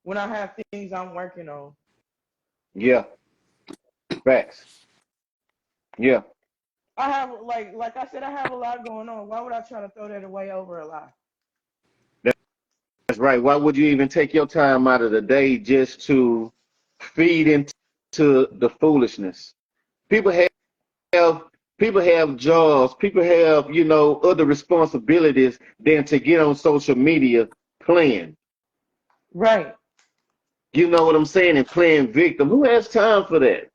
when I have things I'm working on? Yeah. Facts. Yeah. I have, like I said, I have a lot going on. Why would I try to throw that away over a lie? That's right. Why would you even take your time out of the day just to feed into the foolishness? People have people have jobs, people have, other responsibilities than to get on social media playing. Right. You know what I'm saying? And playing victim. Who has time for that?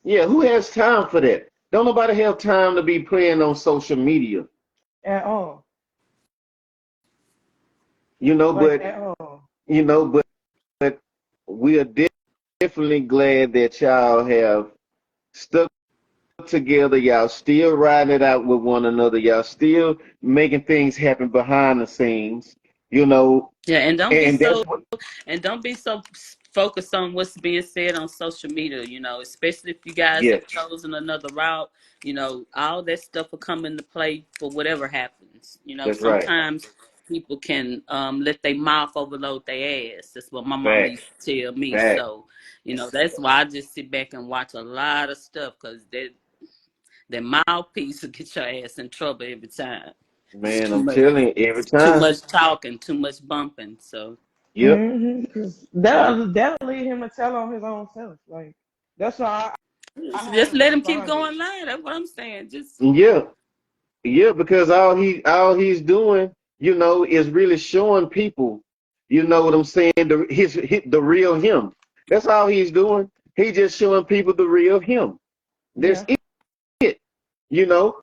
Yeah, who has time for that? Don't nobody have time to be playing on social media. At all. But At all. but we are definitely glad that y'all have stuck together. Y'all still riding it out with one another. Y'all still making things happen behind the scenes. Yeah, And that's what. and don't be so focused on what's being said on social media, especially if you guys Yeah, have chosen another route, all that stuff will come into play for whatever happens. that's right. Sometimes people can let their mouth overload their ass. That's what my mama Facts. used to tell me. Facts. So, that's why I just sit back and watch a lot of stuff because that mouthpiece will get your ass in trouble every time. It's Man, I'm telling you, every time. too much talking, too much bumping. So Yep. That'll lead him to tell on his own self. Like, that's why I just haven't let him keep responded. going live. That's what I'm saying. Just Yeah. Yeah, because all he's doing, is really showing people, you know what I'm saying, the real him. That's all he's doing. He just showing people the real him. That's Yeah. it, you know.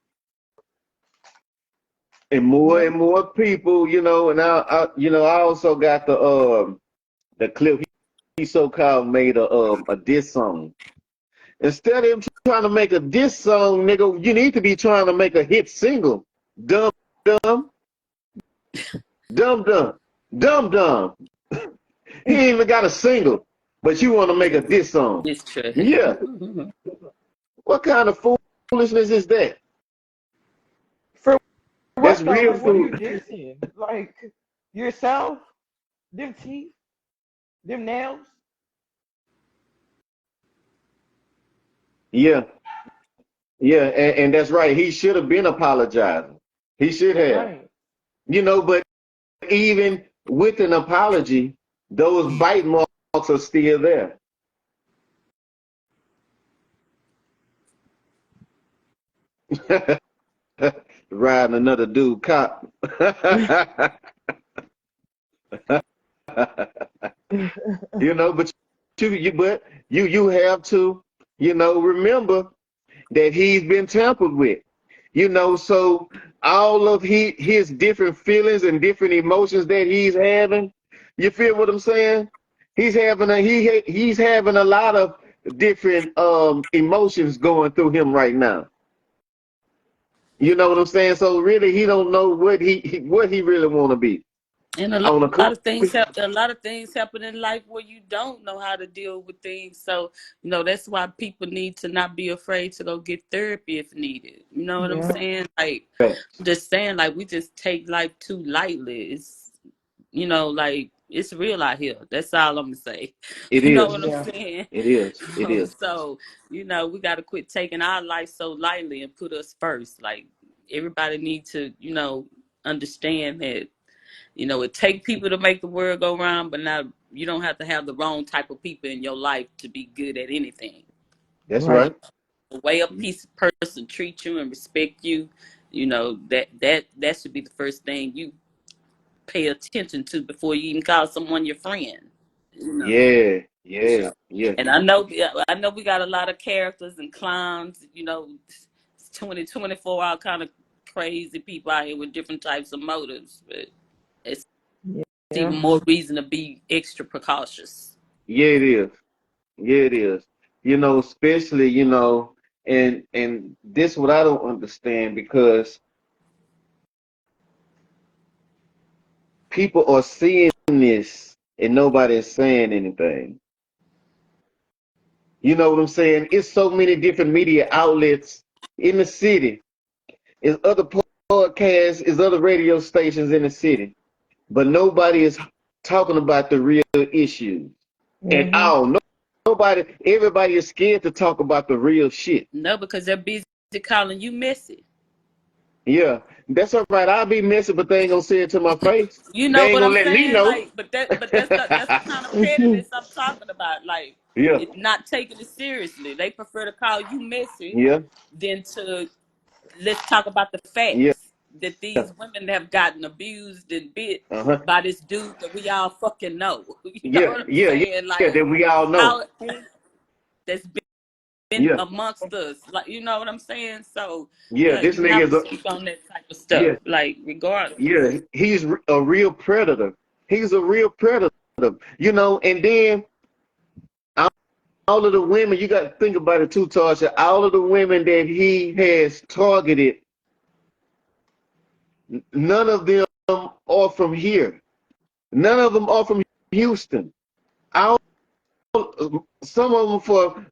Yeah. And more people, and I also got the clip he so-called made a diss song. Instead of him trying to make a diss song, nigga, you need to be trying to make a hit single. Dumb, dumb, dumb, dumb, dumb, dumb. He ain't even got a single, but you want to make a diss song. it's true. Yeah. What kind of foolishness is that? For That's what though? real Like, what are you food. dissing? Like, yourself? Them teeth? Them nails? Yeah. Yeah. And that's right. He should have been apologizing. He should have. Right. But even with an apology, those bite marks are still there. Riding another dude cop. But you have to, remember that he's been tampered with. So all of his different feelings and different emotions that he's having, you feel what I'm saying? He's having a lot of different emotions going through him right now. You know what I'm saying? So really, he don't know what he really want to be And on a lot of things a lot of things happen in life where you don't know how to deal with things. So, that's why people need to not be afraid to go get therapy if needed. You know what I'm Yeah. saying? Like, Facts. I'm just saying, like, we just take life too lightly. It's, like, it's real out here. That's all I'm gonna say. It You know what is. I'm Yeah. saying? It is. It is. So, we got to quit taking our life so lightly and put us first. Like, everybody needs to, understand that, it take people to make the world go round, but now you don't have to have the wrong type of people in your life to be good at anything. That's Right. right. The way a person treat you and respect you, that should be the first thing you pay attention to before you even call someone your friend. Yeah. Yeah. Yeah. And I know we got a lot of characters and clowns. 2024 all kind of crazy people out here with different types of motives, but it's Yeah. even more reason to be extra precautious. Yeah, it is. Yeah, it is. Especially, and this what I don't understand because people are seeing this and nobody is saying anything. You know what I'm saying? It's so many different media outlets in the city. It's other podcasts, it's other radio stations in the city, but nobody is talking about the real issues at Mm-hmm. all. No, nobody, everybody is scared to talk about the real shit. No, because they're busy calling you messy. Yeah, that's all right. I'll be messy, but they ain't gonna say it to my face. You They know ain't what gonna I'm let me saying? know. Like, but that's the kind of pettiness I'm talking about. Like, Yeah, it not taking it seriously. They prefer to call you messy yeah, than to let's talk about the yeah. facts that these women have gotten abused and bit Uh-huh. by this dude that we all fucking know. You know Yeah, what I'm yeah, yeah, saying? yeah. Like, That we all know. how that's been Yeah, amongst us. Like, you know what I'm saying? So yeah. yeah, This you have nigga is to a speak on that type of stuff. yeah, Like, regardless. yeah. He's a real predator. He's a real predator. And then all of the women, you got to think about it too, Tasha. All of the women that he has targeted, none of them are from here. None of them are from Houston. All, some of them for,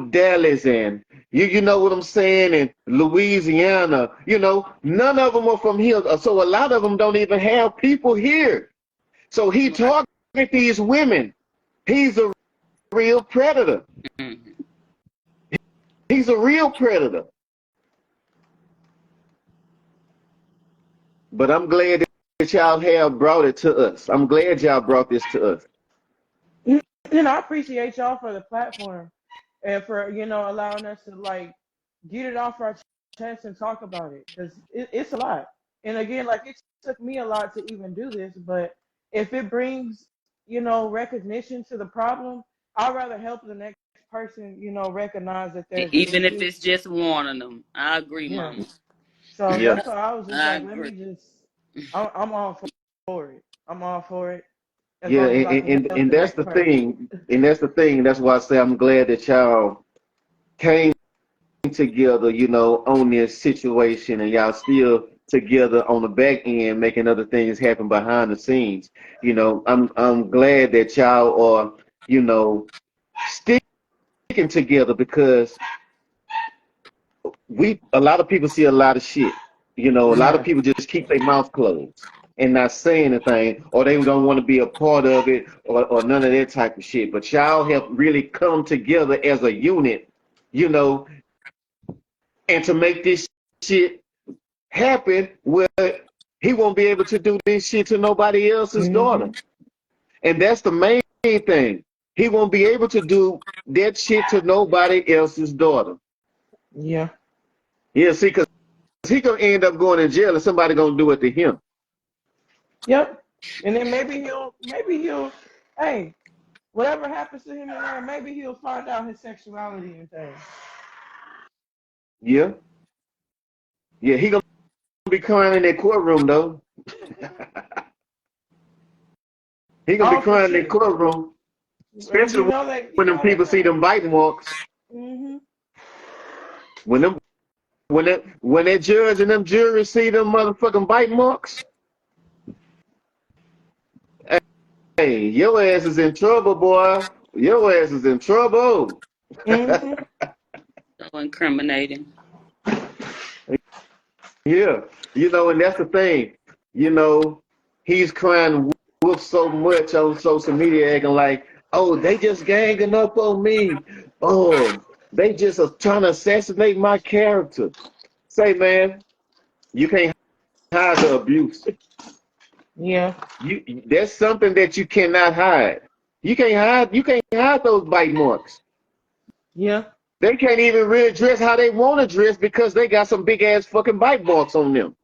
Dallas and you know what I'm saying, and Louisiana. None of them are from here. So a lot of them don't even have people here. So he Right. targeted these women. He's a real predator. Mhm. He's a real predator. But I'm glad that y'all have brought it to us. I'm glad y'all brought this to us. I appreciate y'all for the platform and for allowing us to like get it off our chest and talk about it because it's a lot. And again, like it took me a lot to even do this, but if it brings recognition to the problem, I'd rather help the next person recognize that there's an Even if issue. it's just warning them. I agree, Yeah. Mama. So Yeah, that's why I was just I like, let agree. me just. I'm all for it. I'm all for it as yeah, long as I and, can and, help and the that's next the person. thing. And that's the thing. That's why I say I'm glad that y'all came together, on this situation, and y'all still together on the back end, making other things happen behind the scenes. I'm glad that y'all are, sticking together because a lot of people see a lot of shit. A lot of Yeah. people just keep their mouth closed and not say anything, or they don't want to be a part of it, or none of that type of shit. But y'all have really come together as a unit, you know, and to make this shit happen where he won't be able to do this shit to nobody else's daughter. Hmm. And that's the main thing. He won't be able to do that shit to nobody else's daughter. Yeah. Yeah, see, because he gonna end up going in jail and somebody gonna do it to him. Yep. And then maybe he'll, hey, whatever happens to him in there, maybe he'll find out his sexuality and things. Yeah. Yeah, he gonna be crying in that courtroom though. He gonna be Oh, for crying in that sure. courtroom, And especially you when them know they people see gonna. them bite marks. Hmm. When them when that judge and them juries see them motherfucking bite marks, hey, your ass is in trouble, boy. Your ass is in trouble. Hmm. So incriminating. Yeah, and that's the thing. You know, he's crying wolf so much on social media, acting like, oh, they just ganging up on me. Oh, they just are trying to assassinate my character. Say, man, you can't hide the abuse. Yeah. That's something that you cannot hide. You can't hide those bite marks. Yeah. They can't even really dress how they want to dress because they got some big ass fucking bite marks on them.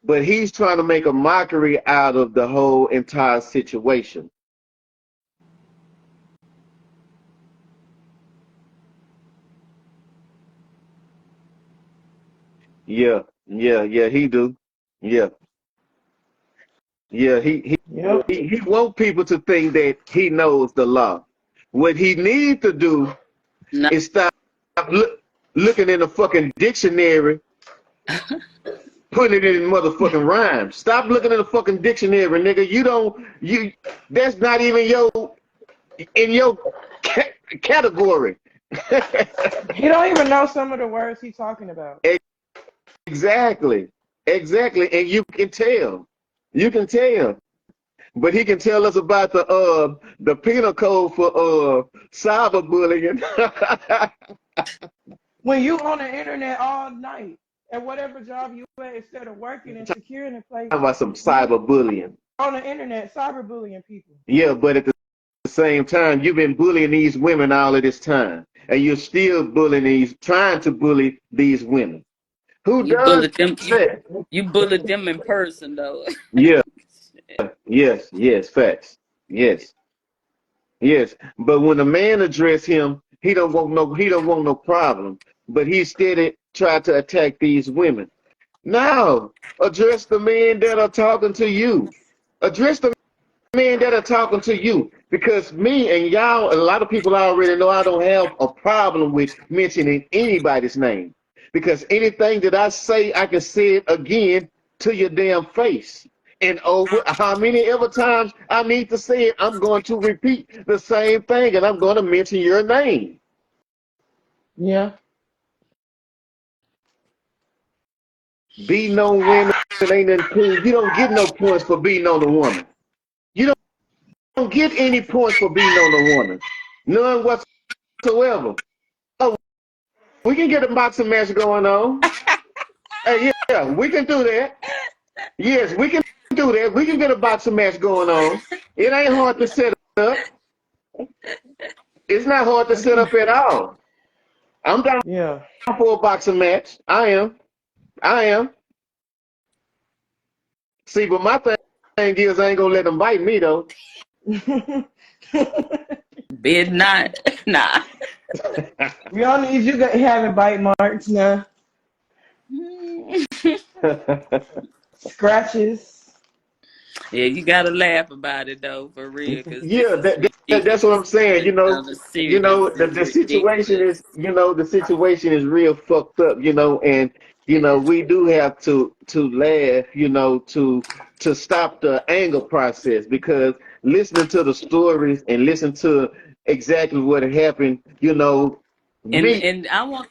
But he's trying to make a mockery out of the whole entire situation. Yeah, yeah, he do. Yeah, yeah, Yep. he want people to think that he knows the law. What he need to do No, is stop looking in the fucking dictionary, putting it in motherfucking rhymes. Stop looking in the fucking dictionary, nigga. That's not even in your category. He don't even know some of the words he's talking about. Exactly. Exactly. And you can tell. You can tell. But he can tell us about the penal code for cyberbullying. When you on the internet all night at whatever job you at, instead of working and securing a place, Talking about some you cyberbullying. on the internet cyberbullying people. Yeah, but at the same time, you've been bullying these women all of this time. And you're still trying to bully these women. Who you does bullied them. that? You bullied them in person though. Yeah, yes, facts. Yes. Yes, but when a man address him, he don't want no problem. But he steady try to attack these women. Now, address the men that are talking to you. Address the men that are talking to you. Because me and y'all, a lot of people already know I don't have a problem with mentioning anybody's name. Because anything that I say, I can say it again to your damn face. And over how many ever times I need to say it, I'm going to repeat the same thing and I'm going to mention your name. Yeah. Beating on women ain't nothing cool. You don't get no points for beating on a woman. You don't get any points for beating on a woman. None whatsoever. Oh, we can get a boxing match going on. Hey, yeah, we can do that. Yes, we can do that. We can get a boxing match going on. It ain't hard to set up. It's not hard to set up at all. I'm down Yeah. for a boxing match. I am. I am. See, but my thing is I ain't gonna let them bite me though. Bid not. Nah. We all need you to having bite marks now. Scratches. Yeah, you gotta laugh about it though, for real, because this Yeah, is that's what I'm ridiculous. saying. You know, the You know, seriousness is the situation ridiculous. is, the situation is real fucked up. And Yes. we do have to laugh. To stop the anger process because listening to the stories and listen to exactly what happened. Me. And I want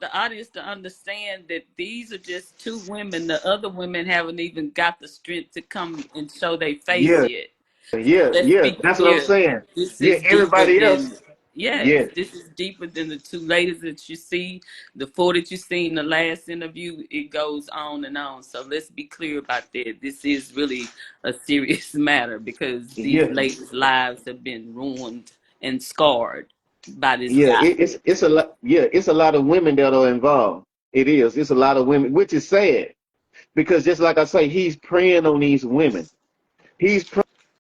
the audience to understand that these are just two women. The other women haven't even got the strength to come and show their face Yeah, yet. So yeah, let's yeah. be That's what I'm clear. saying. This Yeah, is deeper everybody than else. yes, Yes, this is deeper than the two ladies that you see, the four that you see in the last interview. It goes on and on. So let's be clear about that. This is really a serious matter because these yeah, ladies' lives have been ruined and scarred by this yeah. guy. It's a lot. Yeah, it's a lot of women that are involved. It is. It's a lot of women, which is sad because just like I say, he's preying on these women. He's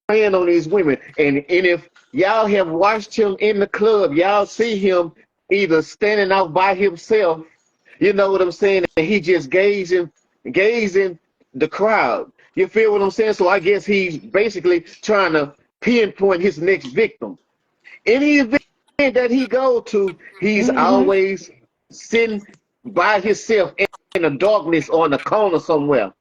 preying on these women, and if y'all have watched him in the club, y'all see him either standing out by himself. You know what I'm saying? And he just gazing the crowd. You feel what I'm saying? So I guess he's basically trying to pinpoint his next victim. Any event that he go to, he's Hmm. always sitting by himself in the darkness or in the corner somewhere.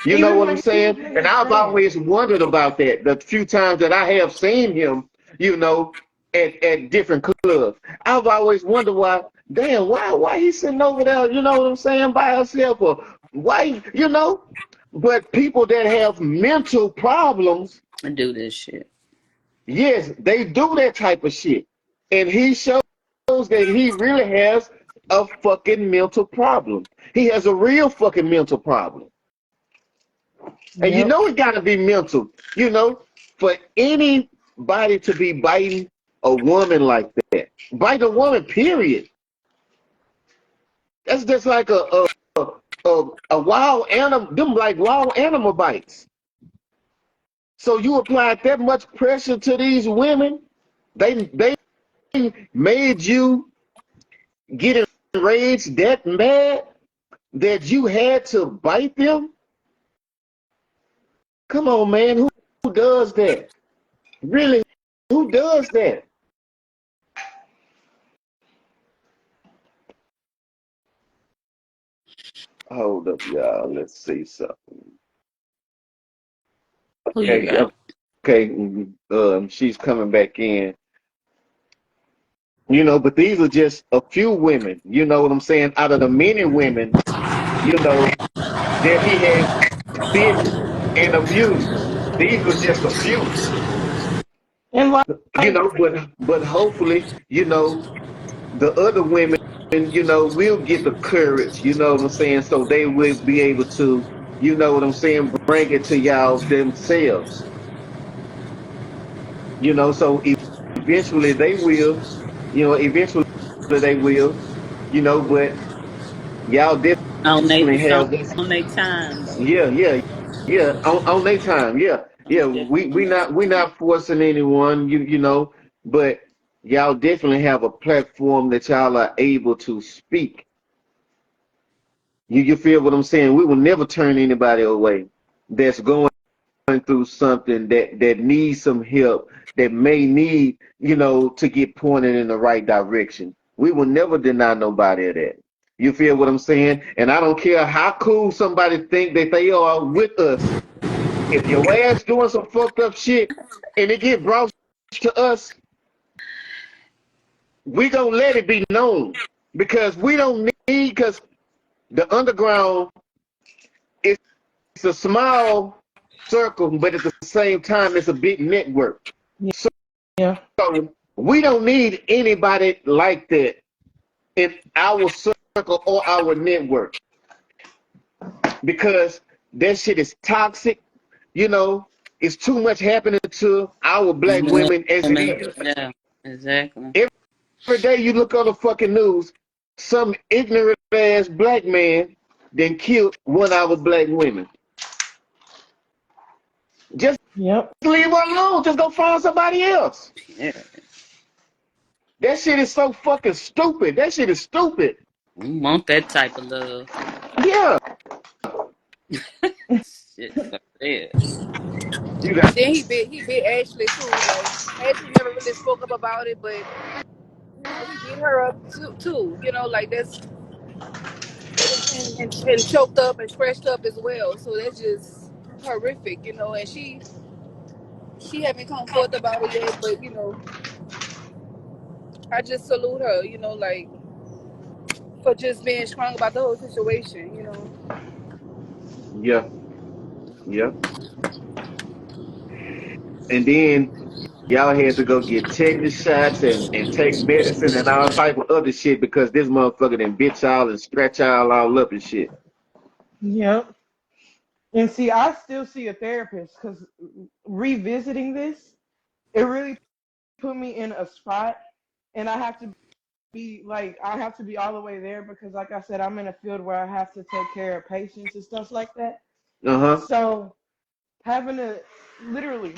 You know Even what I'm when he's saying? with And his I've friends. always wondered about that. The few times that I have seen him, you know, at different clubs, I've always wondered why. Damn, why he's sitting over there? You know what I'm saying, by himself, or why? But people that have mental problems, And do this shit. yes, they do that type of shit. And he shows that he really has a fucking mental problem. He has a real fucking mental problem. And Yep. it gotta be mental, for anybody to be biting a woman like that. Bite a woman, period. That's just like a wild animal, them like wild animal bites. So you applied that much pressure to these women, they made you get enraged that mad. that you had to bite them? Come on, man. Who does that? Really? Who does that? Hold up, y'all. Let's see something. Who you Okay, got? okay. She's coming back in. But these are just a few women. You know what I'm saying? Out of the many women, you know, that he has bit and abused. These are just a few. And like But hopefully, the other women, will get the courage, you know what I'm saying, so they will be able to, you know what I'm saying, bring it to y'all themselves. So eventually they will, eventually they will, but y'all definitely It's have this. on their time though. Yeah, yeah, yeah. On their time, yeah, yeah. We not forcing anyone, but y'all definitely have a platform that y'all are able to speak. You feel what I'm saying? We will never turn anybody away that's going through something that needs some help, that may need, to get pointed in the right direction. We will never deny nobody of that. You feel what I'm saying? And I don't care how cool somebody think that they are with us. If your ass doing some fucked up shit and it get brought to us, we gonna let it be known, because we don't need, because the underground is a small circle, but at the same time it's a big network. So yeah, we don't need anybody like that in our circle or our network, because that shit is toxic. It's too much happening to our black women as it Women, is. yeah, exactly. Every day you look on the fucking news, some ignorant ass black man then killed one of our black women. Just yep, leave her alone. Just go find somebody else. Yeah. That shit is so fucking stupid. That shit is stupid. We want that type of love. Yeah. Shit for real. You got Then he bit Ashley too. Like Ashley never really spoke up about it, but he beat her up too. Like that's and choked up and scratched up as well. So that's just horrific. And she haven't come forth about it yet, but I just salute her. Like for just being strong about the whole situation. yeah, yeah. And then y'all had to go get tetanus shots and take medicine and all type of other shit because this motherfucker then bit y'all and scratch y'all all up and shit. yep. And see, I still see a therapist because revisiting this, it really put me in a spot, and I have to be all the way there because, like I said, I'm in a field where I have to take care of patients and stuff like that. Uh-huh. So having to literally,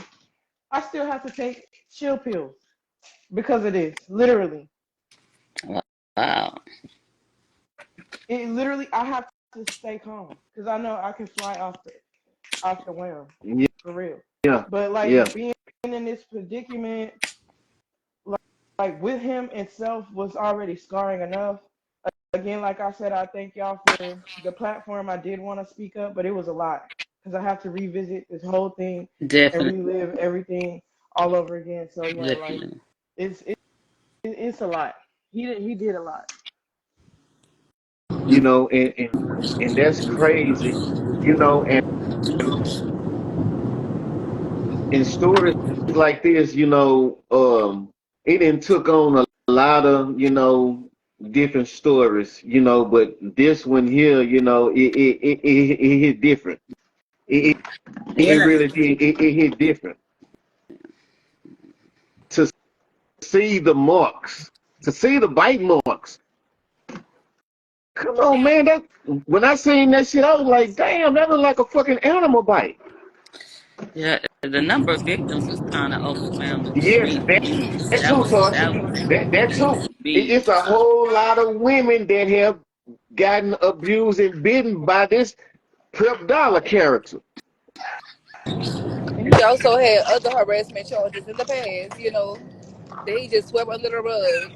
I still have to take chill pills because of this. Literally, Wow. I have to stay calm because I know I can fly off the whim Yeah, for real. yeah, But yeah. like being in this predicament, like with him itself was already scarring enough. Again, like I said, I thank y'all for the platform. I did want to speak up, but it was a lot because I have to revisit this whole thing and Definitely. relive everything all over again. So yeah, like Definitely. it's it, it's a lot. He did a lot. And that's crazy, and in stories like this, it done took on a lot of, different stories, but this one here, it hit different. It And really did. It hit different. To see the marks, to see the bite marks. Come on, man. That when I seen that shit, I was like, damn, that looked like a fucking animal bite. yeah, the number of victims was kind of overwhelming Yes, to me. that That too, was Tasha. that was That too. big. It's a whole lot of women that have gotten abused and bitten by this Pep Dollar character. And he also had other harassment charges in the past, that he just swept under the rug.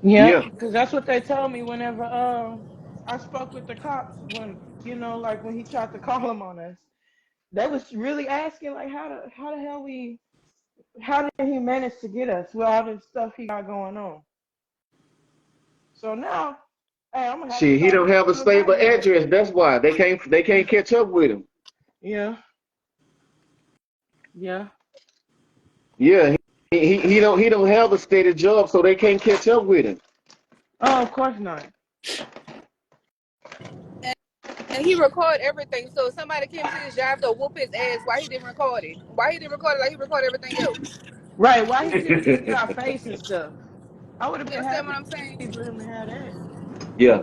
Yep, Yeah, because that's what they told me whenever I spoke with the cops when like when he tried to call them on us. They was really asking like how the hell how did he manage to get us with all this stuff he got going on? So now, hey, I'm gonna have to shit, he start don't have a doing my stable job. address. That's why they can't catch up with him. Yeah, yeah. Yeah, he don't have a steady job, so they can't catch up with him. Oh, of course not. And he recorded everything. So if somebody came to his job to whoop his ass, why he didn't record it? Why he didn't record it like he recorded everything else? Right? Why he couldn't see our face and stuff? I would have You been understand happy what I'm saying? for him to have that. Yeah,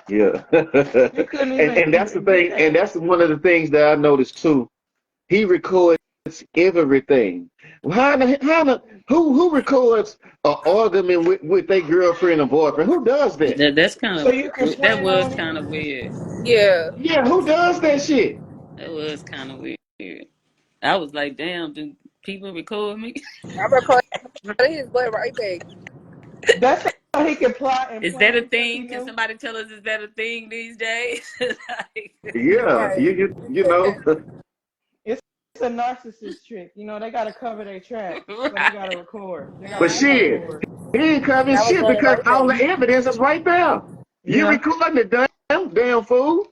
yeah. He couldn't and even and that's the get thing, and that. that's one of the things that I noticed too. He records everything. Who records an argument with their girlfriend or boyfriend? Who does that? That's kind So of you can that plan was on kind it. of weird. Yeah. Yeah, who does that shit? That was kind of weird. I was like, damn, do people record me? I recorded his butt right back. That's so he can plot and Is that plan a because he thing? Can knew. somebody tell us, is that a thing these days? Like, Yeah, Right. you know. It's a narcissist trick. They got to cover their tracks, so they got to right. record. They got But to push shit, record. he ain't covering I was shit running because right all back. the evidence is right there. You Yeah. recording it, damn fool.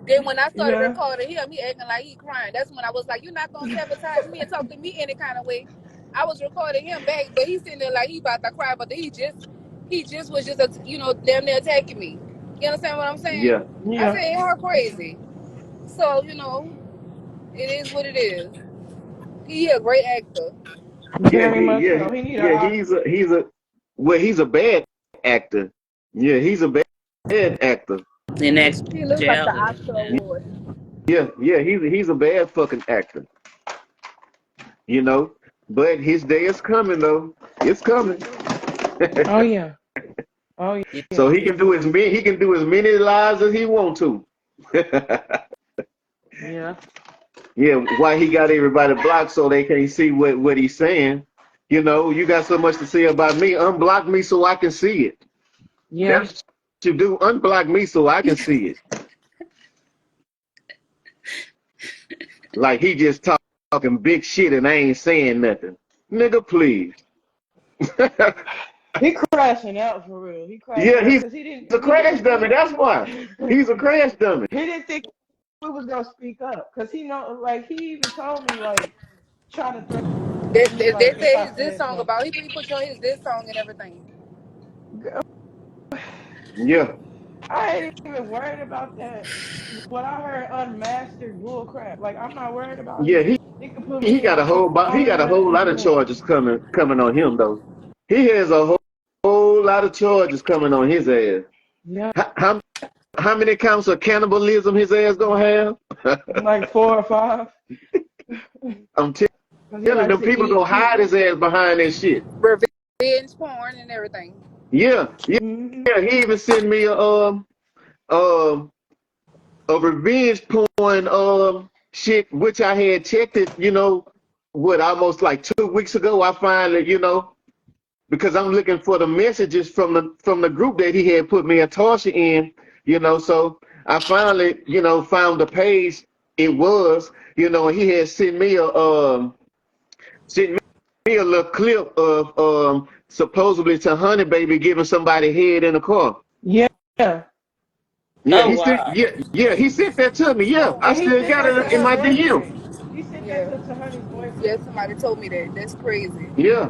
Then when I started Yeah. recording him, he acting like he crying. That's when I was like, "You're not gonna sabotage me and talk to me any kind of way." I was recording him back, but he's sitting there like he about to cry, but he just was just damn near attacking me. You understand what I'm saying? Yeah, I Yeah. said, "How crazy?" So it is what it is. He a great actor. yeah, Very much so. He need an yeah. Oscar. He's a bad actor. Yeah, he's a bad actor. In He looks like the actuality. Oscar Yeah. award. Yeah. He's a bad fucking actor. You know, but his day is coming though. It's coming. Oh yeah. Oh Yeah. So yeah. he can do as many lives as he want to. Yeah. Yeah, why he got everybody blocked so they can't see what he's saying. You got so much to say about me. Unblock me so I can see it. Yeah. That's what you do. Unblock me so I can see it. Like he just talking big shit and I ain't saying nothing. Nigga, please. He crashing out for real. He crashing Yeah, out he's because he didn't. a He crash didn't dummy. think. That's why. He's a crash dummy. He didn't think we was gonna speak up because he know. Like he even told me like try to They, threaten me they, they like if said I his diss said song something. about he put you on his diss song and everything. Girl, Yeah. I ain't even worried about that. What I heard unmastered bull crap. Like I'm not worried about Yeah, him. he He can put he me got a whole on he got his a ass whole if lot he of want. charges coming on him though. He has a whole lot of charges coming on his ass. Yeah, How, how many counts of cannibalism his ass gonna have? like 4 or 5. I'm Cause he telling likes them to people eat gonna hide people. his ass behind that shit. Revenge porn and everything. Yeah, yeah, Hmm. yeah. He even sent me um a revenge porn shit which I had checked it. What almost like 2 weeks ago. I finally because I'm looking for the messages from the group that he had put me and Tasha in. So I finally found the page. It was and he had sent me a little clip of supposedly to Honey Baby giving somebody head in the car. Yeah, and Yeah, Oh he sent. wow. Yeah, he sent that to me. Yeah, I he still sent got that to it in her my DM. boyfriend. He sent that Yeah. to Honey's Yeah, boyfriend. somebody told me that. That's crazy. Yeah,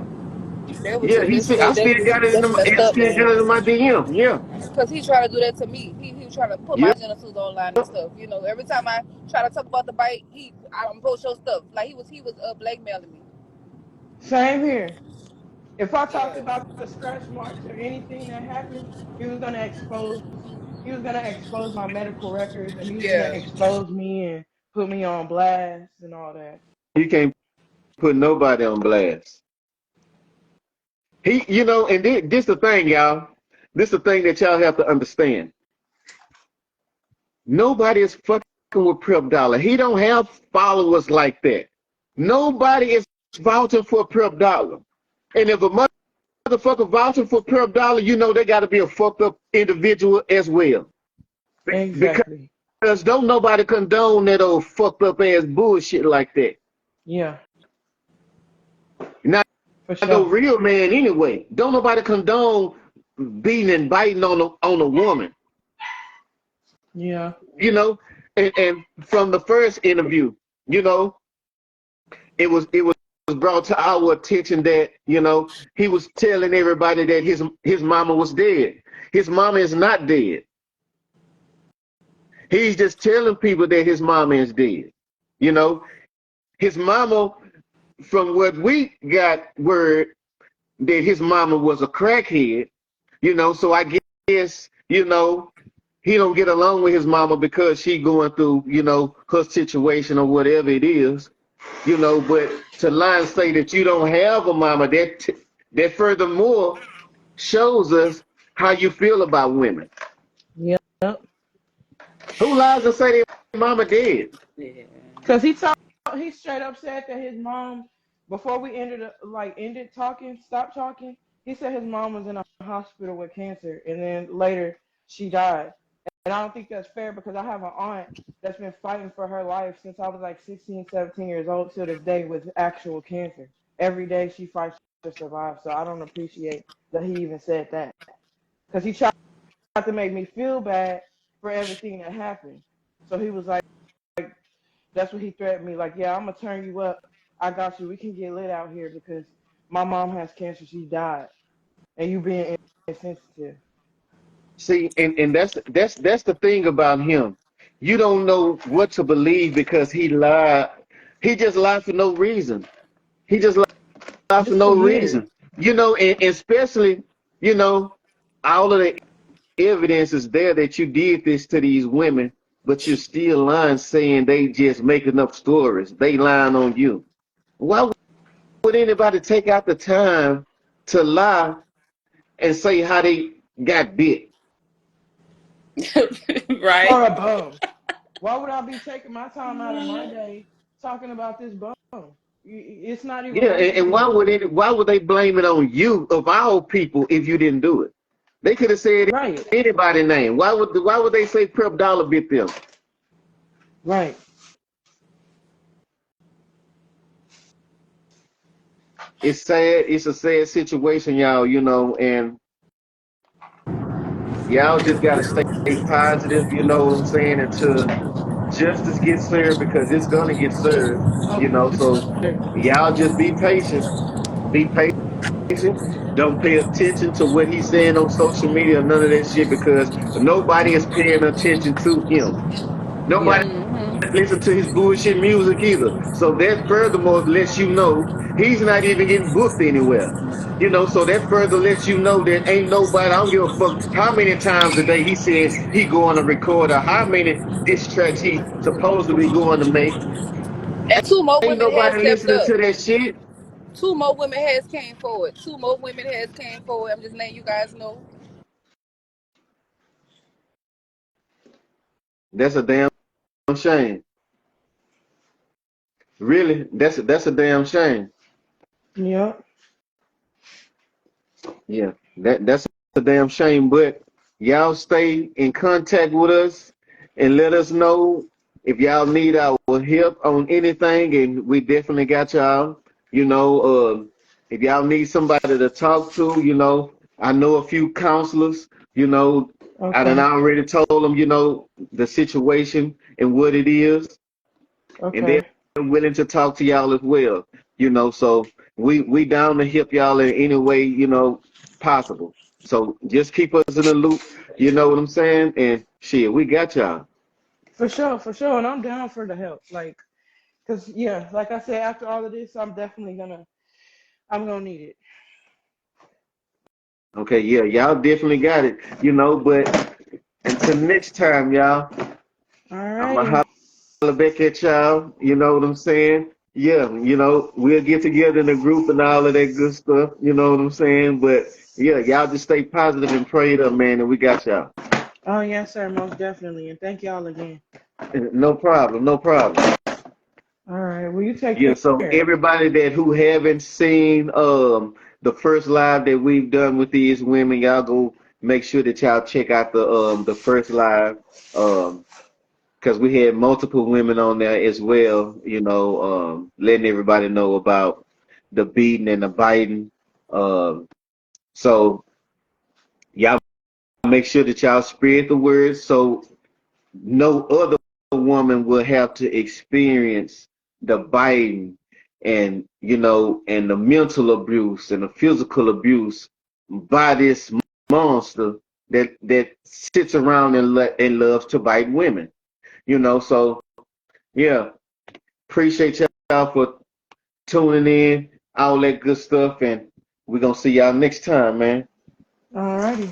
That was yeah, just he that's said I just still got it in that's messed I up, still got it man. in my DM. Yeah, Because he tried to do that to me. He was trying to put my yeah, genitals online and stuff. Every time I try to talk about the bike, I'm post your stuff. Like he was blackmailing me. Same here. If I talked Yeah. about the scratch marks or anything that happened, he was gonna expose. He was gonna expose my medical records, and he was gonna Yeah. expose me and put me on blast and all that. he can't put nobody on blast. And this the thing, y'all. this is the thing that y'all have to understand. Nobody is fucking with Prep Dollar. He don't have followers like that. Nobody is vouching for Prep Dollar. And if a motherfucker vouching for Prep Dollar, you know they got to be a fucked up individual as well. Exactly. Because don't nobody condone that old fucked up ass bullshit like that. Yeah. Not For no sure. real man anyway. Don't nobody condone beating and biting on a woman. Yeah. You know, and from the first interview, you know, it was brought to our attention that, you know, he was telling everybody that his mama was dead. His mama is not dead. He's just telling people that his mama is dead. You know, his mama, from what we got word, that his mama was a crackhead, you know, so I guess, you know, he don't get along with his mama because she going through, you know, her situation or whatever it is, you know, but to lie and say that you don't have a mama, that furthermore shows us how you feel about women. Yeah. Who lies and say their mama dead? Yeah. Because he straight up said that his mom, before we stopped talking, he said his mom was in a hospital with cancer, and then later she died. And I don't think that's fair because I have an aunt that's been fighting for her life since I was like 16, 17 years old till this day with actual cancer. Every day she fights to survive. So I don't appreciate that he even said that. Because he tried to make me feel bad for everything that happened. So he was like, that's what he threatened me. Like, yeah, I'm going to turn you up. I got you. We can get lit out here because my mom has cancer. She died. And you being insensitive. See, and that's the thing about him. You don't know what to believe because he lied. He just lied for no reason. He just lied for Just for no years. reason. You know, and especially, you know, all of the evidence is there that you did this to these women, but you're still lying, saying they just making up stories. They lying on you. Why would anybody take out the time to lie and say how they got bit? Right? Or a bum. Why would I be taking my time out of my day talking about this bum? It's not even Yeah, worth it and to me. why would they blame it on you of all people if you didn't do it? They could have said Right. anybody's name. Why would they say Prep Dollar bit them? Right. It's sad. It's a sad situation, y'all. You know, and y'all just gotta stay positive. You know what I'm saying? Until justice gets served, because it's gonna get served. Oh, You know, for so sure. y'all just be patient. Be patient. Don't pay attention to what he's saying on social media or none of that shit, because nobody is paying attention to him. Nobody Yeah. Mm-hmm. listen to his bullshit music either. So that furthermore lets you know he's not even getting booked anywhere. You know, so that further lets you know that ain't nobody, I don't give a fuck how many times a day he said he going to record or how many diss tracks he supposed to be going to make. And two more Ain't women has nobody stepped listening up. to that shit. Two more women has came forward. Two more women has came forward. I'm just letting you guys know. That's a damn shame. Really, that's a damn shame. Yeah. Yeah, that's a damn shame. But y'all stay in contact with us and let us know if y'all need our help on anything, and we definitely got y'all. You know, if y'all need somebody to talk to, you know, I know a few counselors. You know, I done Okay. already told them, you know, the situation and what it is, and they're Okay. willing to talk to y'all as well. You know, so we down to help y'all in any way, you know, possible. So just keep us in the loop. You know what I'm saying? And shit, we got y'all. For sure. For sure. And I'm down for the help. Like, cause yeah, like I said, after all of this, I'm gonna need it. Okay, yeah, y'all definitely got it. You know, but until next time, y'all, I'ma Alrighty. holler back at y'all. You know what I'm saying? Yeah, we'll get together in a group and all of that good stuff. You know what I'm saying? But yeah, y'all just stay positive and prayed up, man, and we got y'all. Oh yes, sir, most definitely, and thank y'all again. No problem, no problem. All right, well you take Yeah, so care. everybody that who haven't seen the first live that we've done with these women, y'all go make sure that y'all check out the first live because we had multiple women on there as well, letting everybody know about the beating and the biting. So y'all make sure that y'all spread the word so no other woman will have to experience the biting and and the mental abuse and the physical abuse by this monster that sits around and loves to bite women. So yeah, appreciate y'all for tuning in, all that good stuff, and we're gonna see y'all next time, man. All righty.